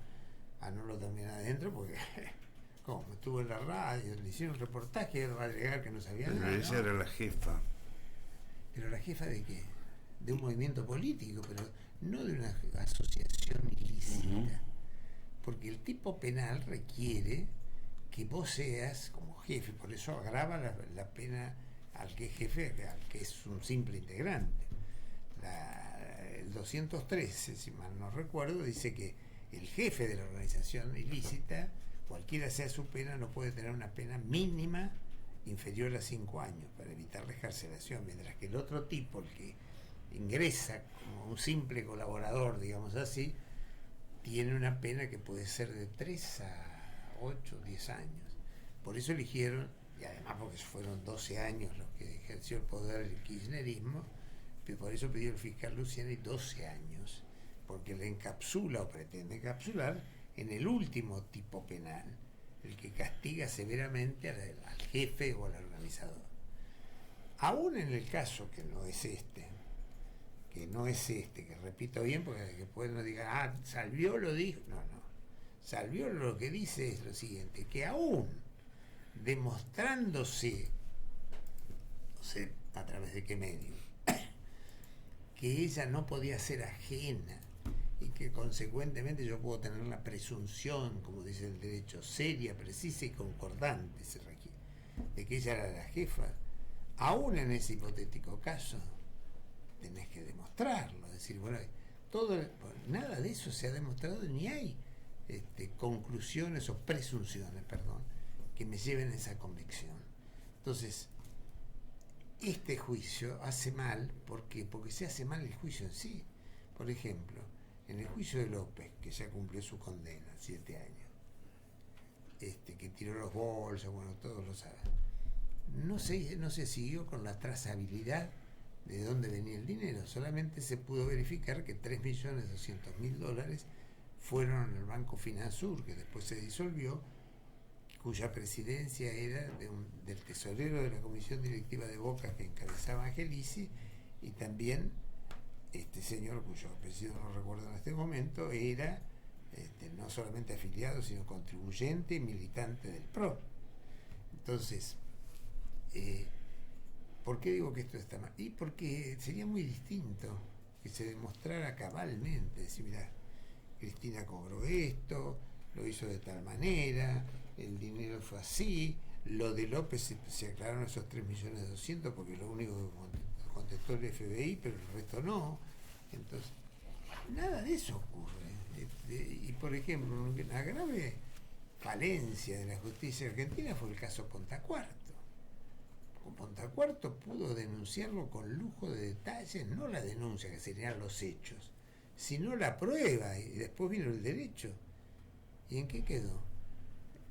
a Nolo también adentro, porque como estuvo en la radio, le hicieron un reportaje, va a llegar que no sabía Pero nada. ella ¿no? era la jefa. ¿Pero la jefa de qué? De un movimiento político, pero no de una asociación ilícita. Porque el tipo penal requiere que vos seas como jefe, por eso agrava la pena al que es jefe, al que es un simple integrante. El 213, si mal no recuerdo, dice que el jefe de la organización ilícita, cualquiera sea su pena, no puede tener una pena mínima inferior a 5 años para evitar la excarcelación, mientras que el otro tipo, el que ingresa como un simple colaborador, digamos así, tiene una pena que puede ser de 3 a 8, 10 años. Por eso eligieron, y además porque fueron 12 años los que ejerció el poder el kirchnerismo, por eso pidió el fiscal Luciani 12 años, porque le encapsula o pretende encapsular en el último tipo penal, el que castiga severamente al jefe o al organizador. Aún en el caso que no es que repito bien, porque después no digan, Salvió lo dijo. No. Salvió lo que dice es lo siguiente, que aún demostrándose, no sé a través de qué medio, que ella no podía ser ajena y que consecuentemente yo puedo tener la presunción, como dice el derecho, seria, precisa y concordante, se requiere, de que ella era la jefa. Aún en ese hipotético caso tenés que demostrarlo, es decir, bueno, nada de eso se ha demostrado, ni hay conclusiones o presunciones, perdón, que me lleven a esa convicción. Entonces, este juicio hace mal, porque se hace mal el juicio en sí. Por ejemplo, en el juicio de López, que ya cumplió su condena, 7 años, que tiró los bolsos, bueno, todos lo saben, no se siguió con la trazabilidad de dónde venía el dinero, solamente se pudo verificar que $3.200.000 fueron al Banco Finansur, que después se disolvió, cuya presidencia era del tesorero de la comisión directiva de Boca que encabezaba Angelici, y también este señor, cuyo apellido no recuerdo en este momento, era no solamente afiliado, sino contribuyente y militante del PRO. Entonces, ¿por qué digo que esto está mal? Y porque sería muy distinto que se demostrara cabalmente, decir, mira, Cristina cobró esto, lo hizo de tal manera, el dinero fue así, lo de López se aclararon esos 3.200.000 porque lo único que contestó el FBI, pero el resto no. Entonces, nada de eso ocurre. Y por ejemplo, una grave falencia de la justicia argentina fue el caso Pontacuarto. Pontacuarto pudo denunciarlo con lujo de detalles, no la denuncia, que serían los hechos, sino la prueba, y después vino el derecho. ¿Y en qué quedó?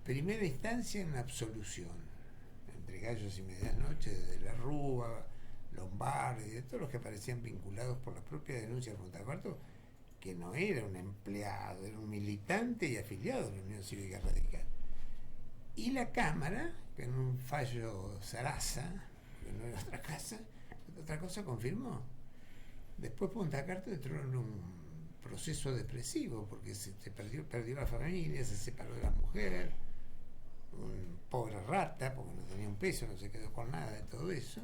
Primera instancia en la absolución, entre gallos y medianoche, de la Rúa, Lombardi, de todos los que aparecían vinculados por la propia denuncia de Pontacuarto, que no era un empleado, era un militante y afiliado de la Unión Cívica Radical. Y la Cámara, que en un fallo Sarasa, que no era otra cosa, confirmó. Después Pontacuarto entró en un proceso depresivo, porque se perdió la familia, se separó de la mujer, un pobre rata, porque no tenía un peso, no se quedó con nada de todo eso.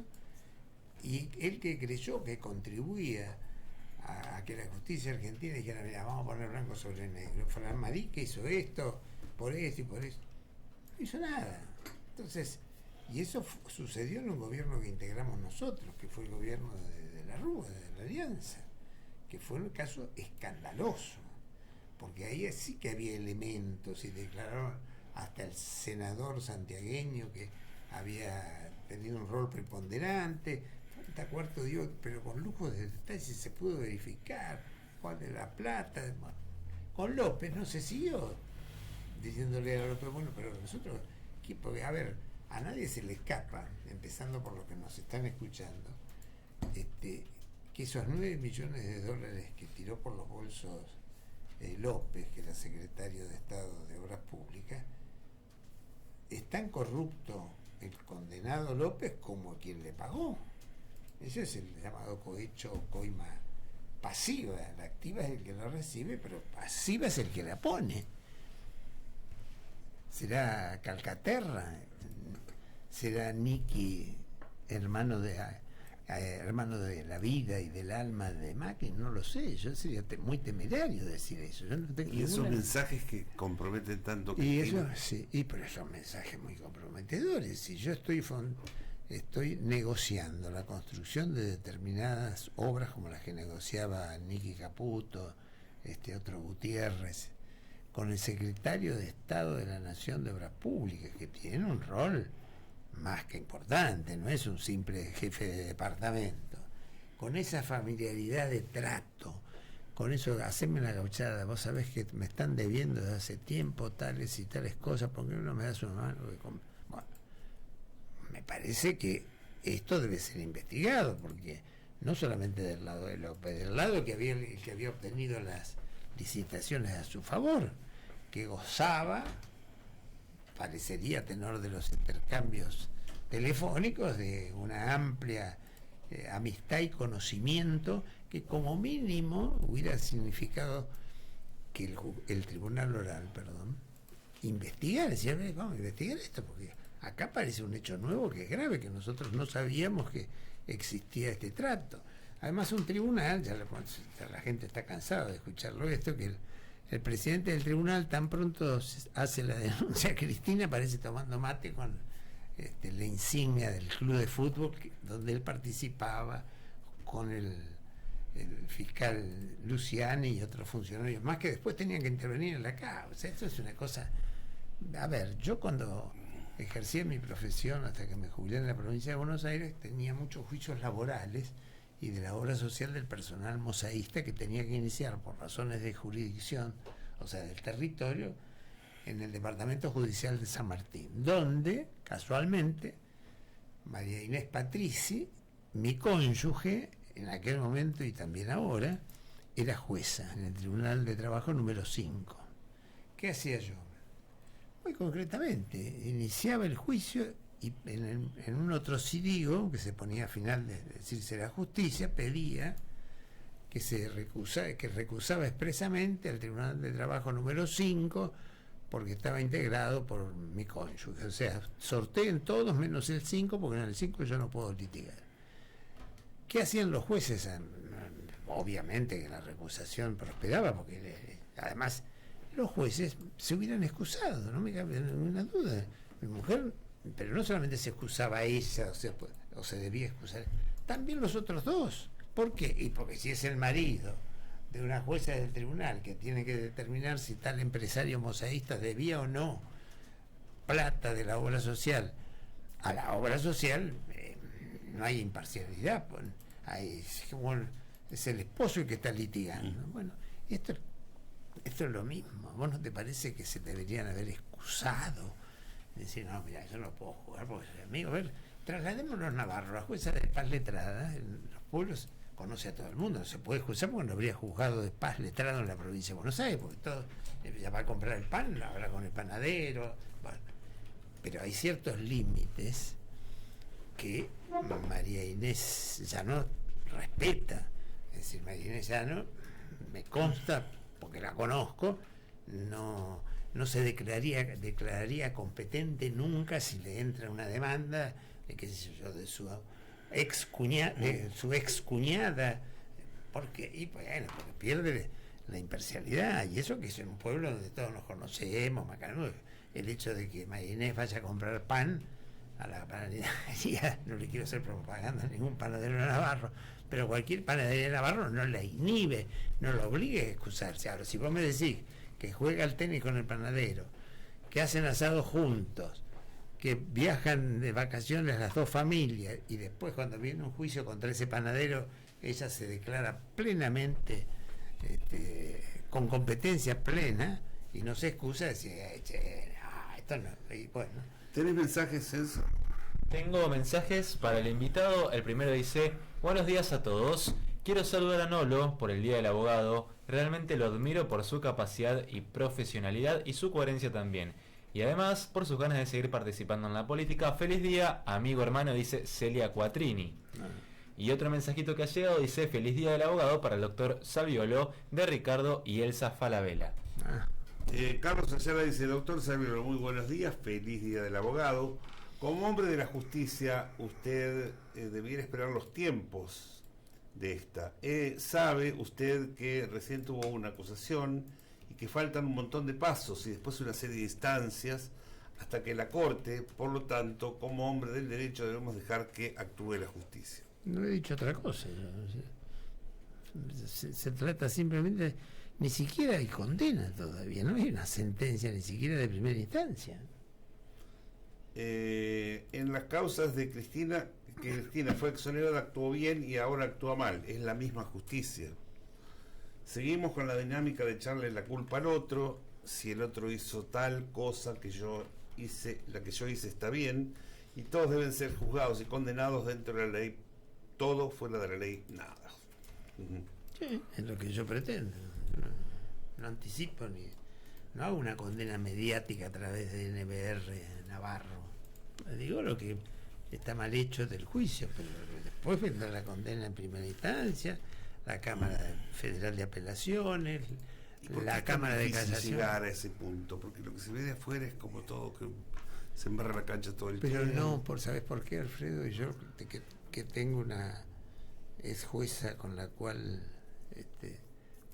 Y él, que creyó que contribuía a que la justicia argentina dijera, mira, vamos a poner blanco sobre negro, Fran Marí que hizo esto, por esto y por eso, no hizo nada. Entonces, y eso sucedió en un gobierno que integramos nosotros, que fue el gobierno de la Rúa, de la Alianza, que fue un caso escandaloso, porque ahí sí que había elementos, y declararon hasta el senador santiagueño que había tenido un rol preponderante. Pontacuarto dio, pero con lujo de detalles, se pudo verificar cuál era la plata. Bueno, con López no se siguió diciéndole a López, bueno, pero nosotros, porque a ver, a nadie se le escapa, empezando por los que nos están escuchando, que esos $9 millones que tiró por los bolsos López, que era secretario de Estado de Obras Públicas, es tan corrupto el condenado López como quien le pagó. Ese es el llamado cohecho o coima pasiva. La activa es el que la recibe, pero pasiva es el que la pone. ¿Será Calcaterra? ¿Será Nicky, hermano de la vida y del alma de Macri? No lo sé. Yo sería muy temerario decir eso. Yo no tengo y esos mensajes que comprometen tanto. Y eso, sí, pero son mensajes muy comprometedores. Si yo estoy negociando la construcción de determinadas obras como las que negociaba Nicky Caputo, otro Gutiérrez, con el secretario de Estado de la Nación de Obras Públicas, que tiene un rol más que importante, no es un simple jefe de departamento, con esa familiaridad de trato, con eso, haceme la gauchada, vos sabés que me están debiendo desde hace tiempo tales y tales cosas, ¿por qué no me das una mano? Bueno, me parece que esto debe ser investigado, porque no solamente del lado de López, del lado que había obtenido las licitaciones a su favor, que gozaba, parecería a tenor de los intercambios telefónicos, de una amplia amistad y conocimiento que como mínimo hubiera significado que el Tribunal Oral, investigara, decía, vamos a investigar esto, porque Acá parece un hecho nuevo que es grave, que nosotros no sabíamos que existía este trato. Además, un tribunal, ya la gente está cansada de escucharlo esto, que el presidente del tribunal tan pronto hace la denuncia a Cristina, parece tomando mate con la insignia del club de fútbol donde él participaba con el fiscal Luciani y otros funcionarios más que después tenían que intervenir en la causa. Eso es una cosa... A ver, yo cuando ejercía mi profesión hasta que me jubilé en la provincia de Buenos Aires tenía muchos juicios laborales y de la obra social del personal mosaísta que tenía que iniciar por razones de jurisdicción, o sea, del territorio, en el Departamento Judicial de San Martín, donde, casualmente, María Inés Patrici, mi cónyuge, en aquel momento y también ahora, era jueza en el Tribunal de Trabajo número 5. ¿Qué hacía yo? Muy concretamente, iniciaba el juicio y en un otro cídigo que se ponía a final de decirse la justicia, pedía que recusaba expresamente al Tribunal de Trabajo número 5 porque estaba integrado por mi cónyuge. O sea, sorteen todos menos el 5 porque en el 5 yo no puedo litigar. ¿Qué hacían los jueces? Obviamente que la recusación prosperaba porque además los jueces se hubieran excusado, no me cabe ninguna duda. Mi mujer, pero no solamente se excusaba ella, o se debía excusar, también los otros dos. ¿Por qué? Y porque si es el marido de una jueza del tribunal que tiene que determinar si tal empresario mosaísta debía o no plata de la obra social a la obra social, no hay imparcialidad, pues, es el esposo el que está litigando. Bueno, esto es lo mismo. ¿Vos no te parece que se deberían haber excusado? Decir, no, mira, yo no puedo jugar porque soy amigo. A ver, trasladémonos a Navarro, la jueza de paz letrada, en los pueblos conoce a todo el mundo, no se puede excusar porque no habría juzgado de paz letrado en la provincia de Buenos Aires, porque todo, ya va a comprar el pan, lo habla con el panadero, bueno. Pero hay ciertos límites que María Inés Llano respeta. Es decir, María Inés Llano, me consta, porque la conozco, no se declararía competente nunca si le entra una demanda de su ex cuñada, porque pierde la imparcialidad, y eso que es en un pueblo donde todos nos conocemos, Macanudo. El hecho de que María Inés vaya a comprar pan a la panadería, no le quiero hacer propaganda a ningún panadero de Navarro, pero cualquier panadería de Navarro no la inhibe, no la obligue a excusarse. Ahora, si vos me decís que juega al tenis con el panadero, que hacen asado juntos, que viajan de vacaciones las dos familias, y después cuando viene un juicio contra ese panadero, ella se declara plenamente con competencia plena y no se excusa de decir, esto no, y bueno. ¿Tenés mensajes, Celso? Tengo mensajes para el invitado. El primero dice: buenos días a todos. Quiero saludar a Nolo por el Día del Abogado. Realmente lo admiro por su capacidad y profesionalidad y su coherencia también. Y además por sus ganas de seguir participando en la política. Feliz día, amigo hermano, dice Celia Quattrini. Y otro mensajito que ha llegado dice: feliz Día del Abogado para el doctor Saviolo, de Ricardo y Elsa Falabella. Carlos Ayala dice: doctor Saviolo, muy buenos días, feliz Día del Abogado. Como hombre de la justicia, usted debiera esperar los tiempos de esta. ¿Sabe usted que recién tuvo una acusación y que faltan un montón de pasos y después una serie de instancias hasta que la Corte, por lo tanto, como hombre del derecho, debemos dejar que actúe la justicia? No he dicho otra cosa. Se trata simplemente, ni siquiera hay condena todavía, no hay una sentencia ni siquiera de primera instancia. En las causas de Cristina, que Cristina fue exonerada, actuó bien y ahora actúa mal. Es la misma justicia. Seguimos con la dinámica de echarle la culpa al otro. Si el otro hizo tal cosa que yo hice, la que yo hice está bien, y todos deben ser juzgados y condenados dentro de la ley. Todo fuera de la ley, nada. Sí, es lo que yo pretendo. No anticipo no hago una condena mediática a través de NBR Navarro. Digo lo que está mal hecho del juicio, pero después vendrá la condena en primera instancia, la Cámara Federal de Apelaciones, la Cámara de Casación. Llegar a ese punto, porque lo que se ve de afuera es como todo que se embarra la cancha todo el Pero tiempo. no, ¿sabes por qué, Alfredo? Yo que tengo una ex jueza con la cual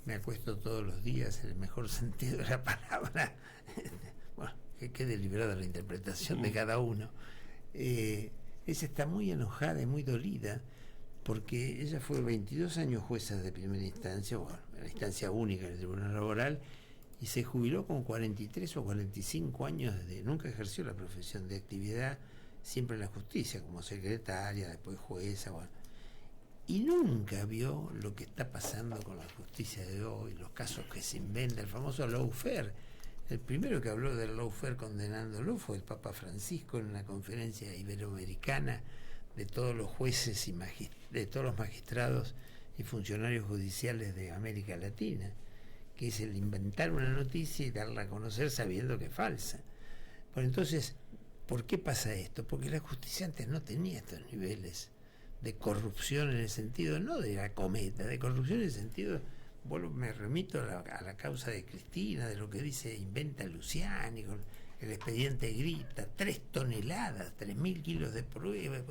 me acuesto todos los días en el mejor sentido de la palabra. Bueno, que quede librada la interpretación de cada uno. Ella está muy enojada y muy dolida porque ella fue 22 años jueza de primera instancia, bueno, en la instancia única del Tribunal Laboral, y se jubiló con 43 o 45 años nunca ejerció la profesión de actividad, siempre en la justicia, como secretaria, después jueza, bueno. Y nunca vio lo que está pasando con la justicia de hoy, los casos que se inventan, el famoso lawfare. El primero que habló del lawfare condenándolo fue el Papa Francisco en una conferencia iberoamericana de todos los jueces y de todos los magistrados y funcionarios judiciales de América Latina, que es el inventar una noticia y darla a conocer sabiendo que es falsa. Bueno, entonces, ¿por qué pasa esto? Porque la justicia antes no tenía estos niveles de corrupción en el sentido, no de la cometa, de corrupción en el sentido, me remito a la causa de Cristina, de lo que inventa Luciani, con el expediente Grita, 3 toneladas, 3.000 kilos de pruebas.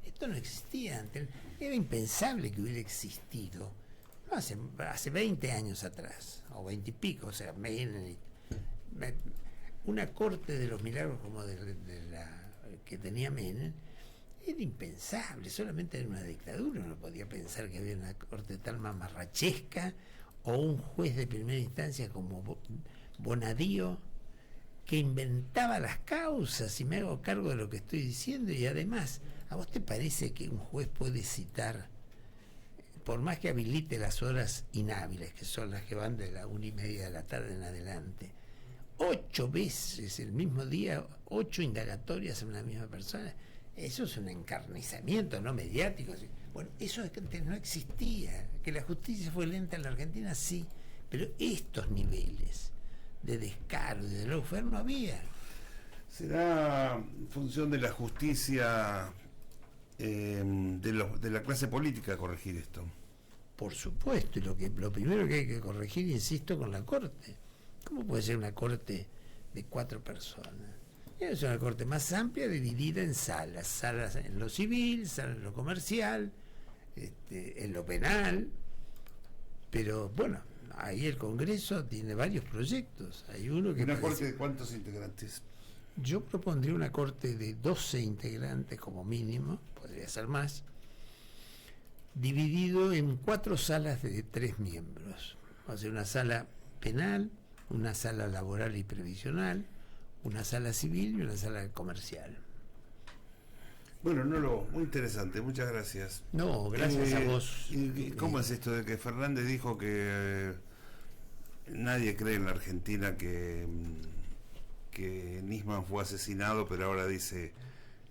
Esto no existía antes, era impensable que hubiera existido. No, hace 20 años atrás, o 20 y pico, o sea, una corte de los milagros como de la que tenía Menem, era impensable, solamente en una dictadura uno podía pensar que había una corte tan mamarrachesca, o un juez de primera instancia como Bonadío, que inventaba las causas, y me hago cargo de lo que estoy diciendo. Y además, ¿a vos te parece que un juez puede citar, por más que habilite las horas inhábiles, que son las que van de la 1:30 de la tarde en adelante, 8 veces el mismo día, 8 indagatorias en una misma persona? Eso es un encarnizamiento no mediático. Bueno, eso antes no existía. Que la justicia fue lenta en la Argentina, sí, pero estos niveles de descaro y de lawfare no había. ¿Será función de la justicia, de la clase política, corregir esto? Por supuesto, y lo primero que hay que corregir, insisto, con la Corte. ¿Cómo puede ser una Corte de 4 personas? Es una Corte más amplia, dividida en salas en lo civil, salas en lo comercial, en lo penal, pero bueno, ahí el Congreso tiene varios proyectos. Hay uno que... ¿Una Corte de cuántos integrantes? Yo propondría una Corte de 12 integrantes como mínimo, podría ser más, dividido en 4 salas de 3 miembros. Va a ser una sala penal, una sala laboral y previsional, una sala civil y una sala comercial. Bueno, muy interesante, muchas gracias. No, gracias a vos. ¿Y cómo es esto de que Fernández dijo que nadie cree en la Argentina que Nisman fue asesinado, pero ahora dice,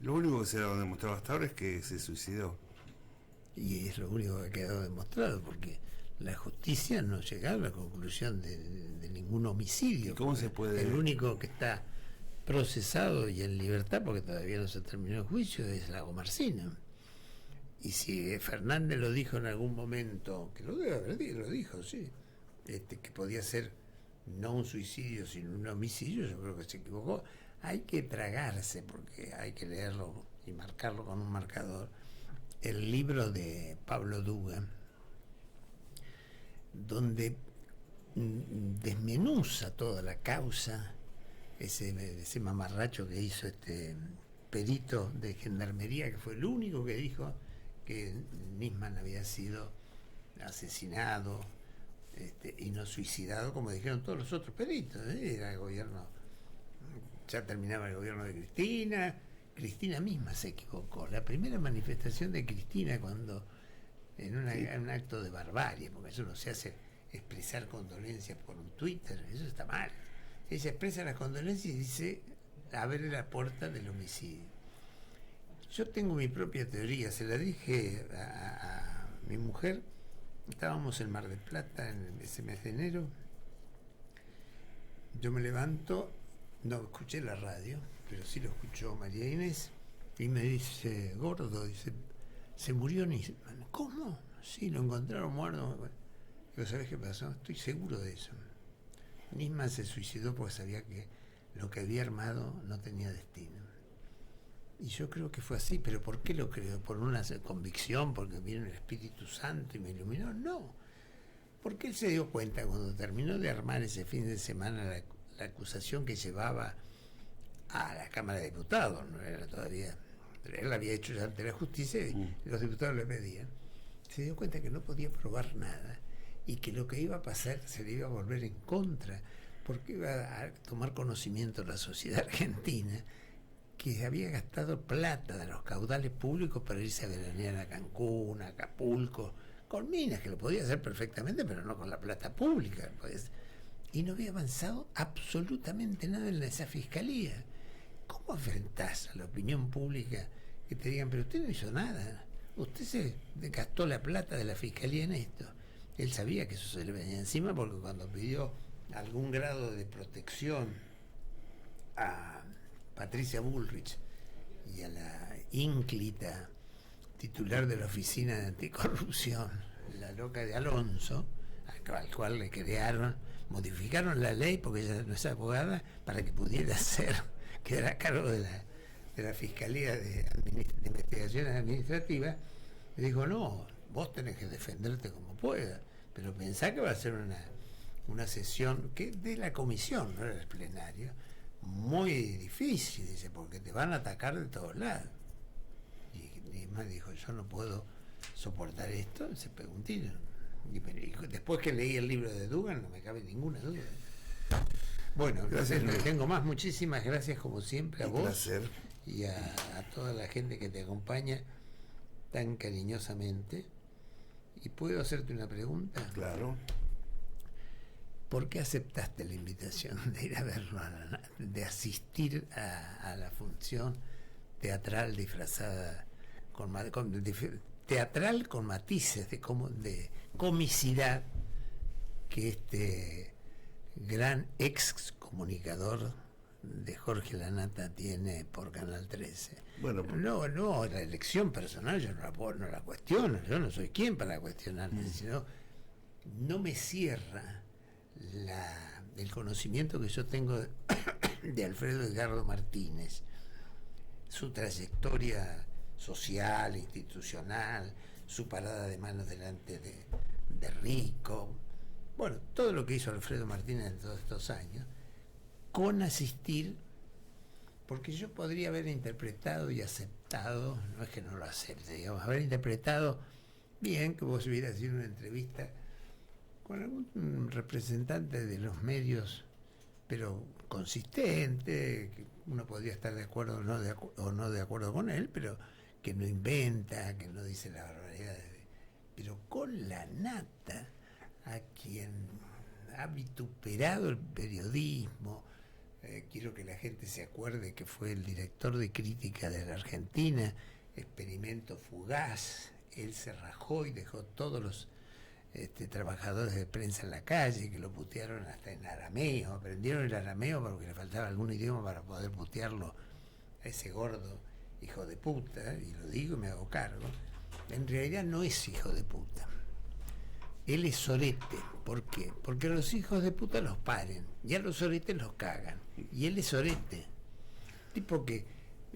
lo único que se ha demostrado hasta ahora es que se suicidó? Y es lo único que ha quedado demostrado, porque la justicia no llega a la conclusión de ningún homicidio. ¿Y cómo se puede...? El único que está procesado y en libertad, porque todavía no se terminó el juicio, es Lago Marcina. Y si Fernández lo dijo en algún momento, que lo debe haber dicho, lo dijo, sí, que podía ser no un suicidio sino un homicidio, yo creo que se equivocó. Hay que tragarse, porque hay que leerlo y marcarlo con un marcador, el libro de Pablo Dugan, donde desmenuza toda la causa, ese mamarracho que hizo este perito de gendarmería, que fue el único que dijo que Nisman había sido asesinado y no suicidado, como dijeron todos los otros peritos. Era el gobierno, ya terminaba el gobierno de Cristina misma se equivocó. La primera manifestación de Cristina, cuando en un acto de barbarie, porque eso no se hace, expresar condolencias por un Twitter, eso está mal. Ella expresa las condolencias y dice, abre la puerta del homicidio. Yo tengo mi propia teoría, se la dije a mi mujer. Estábamos en Mar del Plata en ese mes de enero. Yo me levanto, no escuché la radio, pero sí lo escuchó María Inés, y me dice, gordo, dice, se murió Nisman. ¿Cómo? Sí, lo encontraron muerto. Digo, ¿sabés qué pasó? Estoy seguro de eso. Nisman se suicidó porque sabía que lo que había armado no tenía destino. Y yo creo que fue así, pero ¿por qué lo creo? ¿Por una convicción? ¿Porque vino el Espíritu Santo y me iluminó? No, porque él se dio cuenta cuando terminó de armar ese fin de semana la acusación que llevaba a la Cámara de Diputados, no era todavía, pero él la había hecho ya ante la justicia y los diputados le pedían. Se dio cuenta que no podía probar nada y que lo que iba a pasar se le iba a volver en contra, porque iba a tomar conocimiento la sociedad argentina que había gastado plata de los caudales públicos para irse a veranear a Cancún, a Acapulco, con minas, que lo podía hacer perfectamente, pero no con la plata pública. Pues. Y no había avanzado absolutamente nada en esa fiscalía. ¿Cómo enfrentás a la opinión pública que te digan, pero usted no hizo nada? Usted se gastó la plata de la fiscalía en esto. Él sabía que eso se le venía encima, porque cuando pidió algún grado de protección a Patricia Bullrich y a la ínclita titular de la Oficina de Anticorrupción, la loca de Alonso, al cual le modificaron la ley porque ella no es abogada, para que pudiera quedar a cargo de la Fiscalía de Investigaciones Administrativas, le dijo, no, vos tenés que defenderte como puedas, pero pensá que va a ser una sesión que de la comisión, no era el plenario, muy difícil, dice, porque te van a atacar de todos lados. Y más dijo, yo no puedo soportar esto, se pegó un tiro. Y después que leí el libro de Dugan, no me cabe ninguna duda. Bueno, gracias, no tengo más. Muchísimas gracias, como siempre, a vos placer. Y a toda la gente que te acompaña tan cariñosamente. ¿Y puedo hacerte una pregunta? Claro. ¿Por qué aceptaste la invitación de ir a verlo, de asistir a la función teatral disfrazada teatral con matices de comicidad que este gran ex comunicador de Jorge Lanata tiene por Canal 13? Bueno, no, la elección personal yo no la cuestiono, yo no soy quien para cuestionarme, sino no me cierra el conocimiento que yo tengo de Alfredo Edgardo Martínez, su trayectoria social, institucional, su parada de manos delante de Rico, bueno, todo lo que hizo Alfredo Martínez en todos estos años, con asistir, porque yo podría haber interpretado y aceptado, no es que no lo acepte, digamos, haber interpretado bien que vos hubieras sido una entrevista con algún representante de los medios, pero consistente, que uno podría estar de acuerdo o no de acuerdo con él, pero que no inventa, que no dice la barbaridad. Pero con Lanata, a quien ha vituperado el periodismo, quiero que la gente se acuerde que fue el director de crítica de la Argentina, experimento fugaz, él se rajó y dejó todos los trabajadores de prensa en la calle, que lo putearon hasta en arameo, aprendieron el arameo porque le faltaba algún idioma para poder putearlo a ese gordo hijo de puta, y lo digo y me hago cargo. En realidad no es hijo de puta, él es sorete. ¿Por qué? Porque los hijos de puta los paren y a los soretes los cagan, y él es sorete, tipo que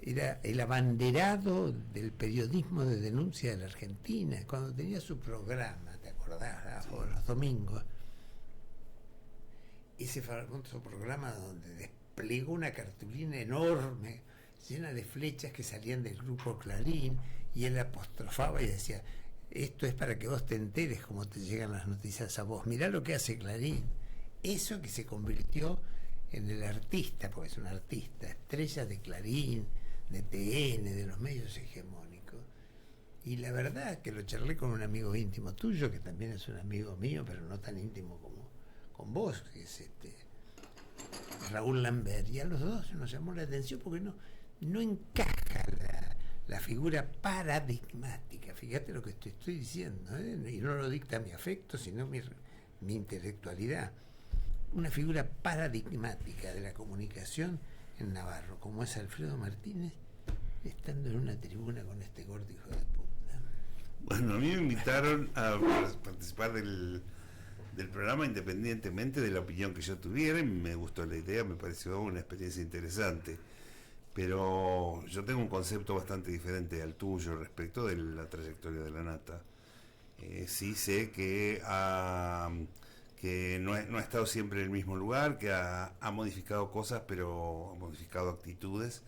era el abanderado del periodismo de denuncia de la Argentina, cuando tenía su programa, ¿te acordás? Los domingos, ese famoso programa donde desplegó una cartulina enorme llena de flechas que salían del grupo Clarín, y él apostrofaba y decía, esto es para que vos te enteres cómo te llegan las noticias a vos, mirá lo que hace Clarín. Eso que se convirtió en el artista, porque es un artista, estrella de Clarín, de TN, de los medios hegemónicos. Y la verdad que lo charlé con un amigo íntimo tuyo, que también es un amigo mío, pero no tan íntimo como con vos, que es Raúl Lambert, y a los dos nos llamó la atención porque no encaja la figura paradigmática. Fíjate lo que te estoy diciendo, y no lo dicta mi afecto, sino mi intelectualidad. Una figura paradigmática de la comunicación en Navarro, como es Alfredo Martínez, estando en una tribuna con este gordo hijo de puta. Bueno, a mí me invitaron a participar del programa independientemente de la opinión que yo tuviera, y me gustó la idea, me pareció una experiencia interesante. Pero yo tengo un concepto bastante diferente al tuyo respecto de la trayectoria de la Nata. Sí sé que no ha estado siempre en el mismo lugar, que ha modificado cosas, pero ha modificado actitudes,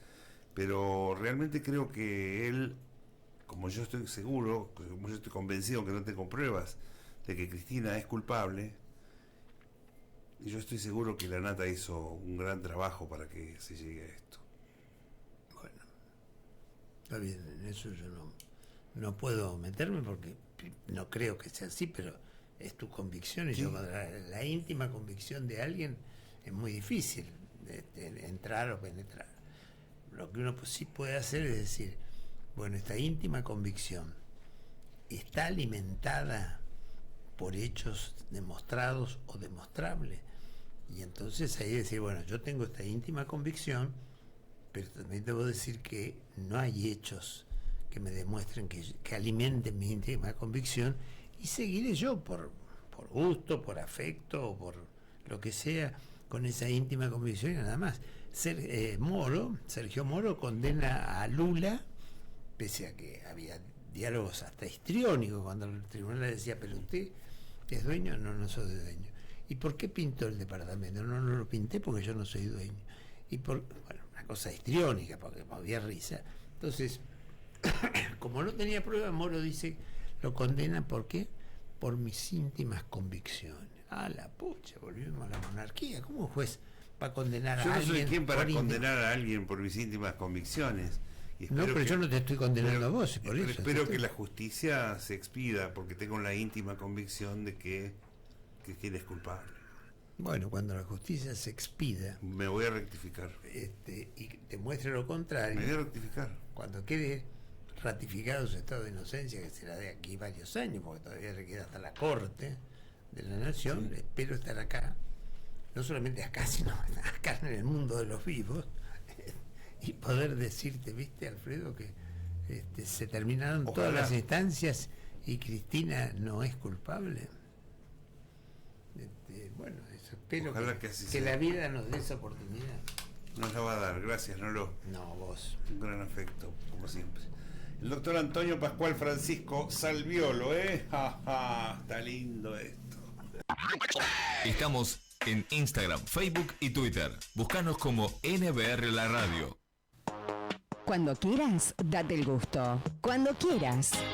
pero realmente creo que él, como yo estoy seguro, como yo estoy convencido, que no tengo pruebas de que Cristina es culpable, y yo estoy seguro que la Nata hizo un gran trabajo para que se llegue a esto. Bueno, está bien, en eso yo no puedo meterme porque no creo que sea así, pero es tu convicción y Sí. yo la íntima convicción de alguien es muy difícil entrar o penetrar. Lo que uno sí puede hacer es decir, bueno, esta íntima convicción está alimentada por hechos demostrados o demostrables, y entonces ahí decir, bueno, yo tengo esta íntima convicción, pero también debo decir que no hay hechos que me demuestren que alimenten mi íntima convicción, y seguiré yo por gusto, por afecto o por lo que sea, con esa íntima convicción y nada más. Sergio Moro condena a Lula, pese a que había diálogos hasta histriónicos cuando el tribunal le decía, pero usted es dueño, no soy dueño. ¿Y por qué pintó el departamento? No lo pinté porque yo no soy dueño. Bueno, una cosa histriónica, porque había risa. Entonces, como no tenía prueba, Moro dice, lo condena, ¿por qué? Por mis íntimas convicciones. Ah, la pucha, volvimos a la monarquía. ¿Cómo un juez va a condenar a alguien? Yo no soy quien para por condenar a alguien por mis íntimas convicciones. Y No, pero yo no te estoy condenando a vos, por eso. Espero que la justicia se expida, porque tengo la íntima convicción de que Cristina es culpable. Bueno, cuando la justicia se expida, Me voy a rectificar. y demuestre lo contrario, Me voy a rectificar. cuando quede ratificado su estado de inocencia, que será de aquí varios años, porque todavía le queda hasta la Corte de la Nación, Sí. espero estar acá, no solamente acá, sino acá en el mundo de los vivos, y poder decirte, viste, Alfredo, que se terminaron todas Ojalá. las instancias y Cristina no es culpable. Bueno, eso espero Ojalá que así que sea. la vida nos dé esa oportunidad. Nos la va a dar. Gracias, Nolo. No, vos. Un gran afecto, como siempre. El doctor Antonio Pascual Francisco Salviolo, Ja, ja, está lindo esto. Estamos en Instagram, Facebook y Twitter. Búscanos como NBR La Radio. Cuando quieras, date el gusto. Cuando quieras,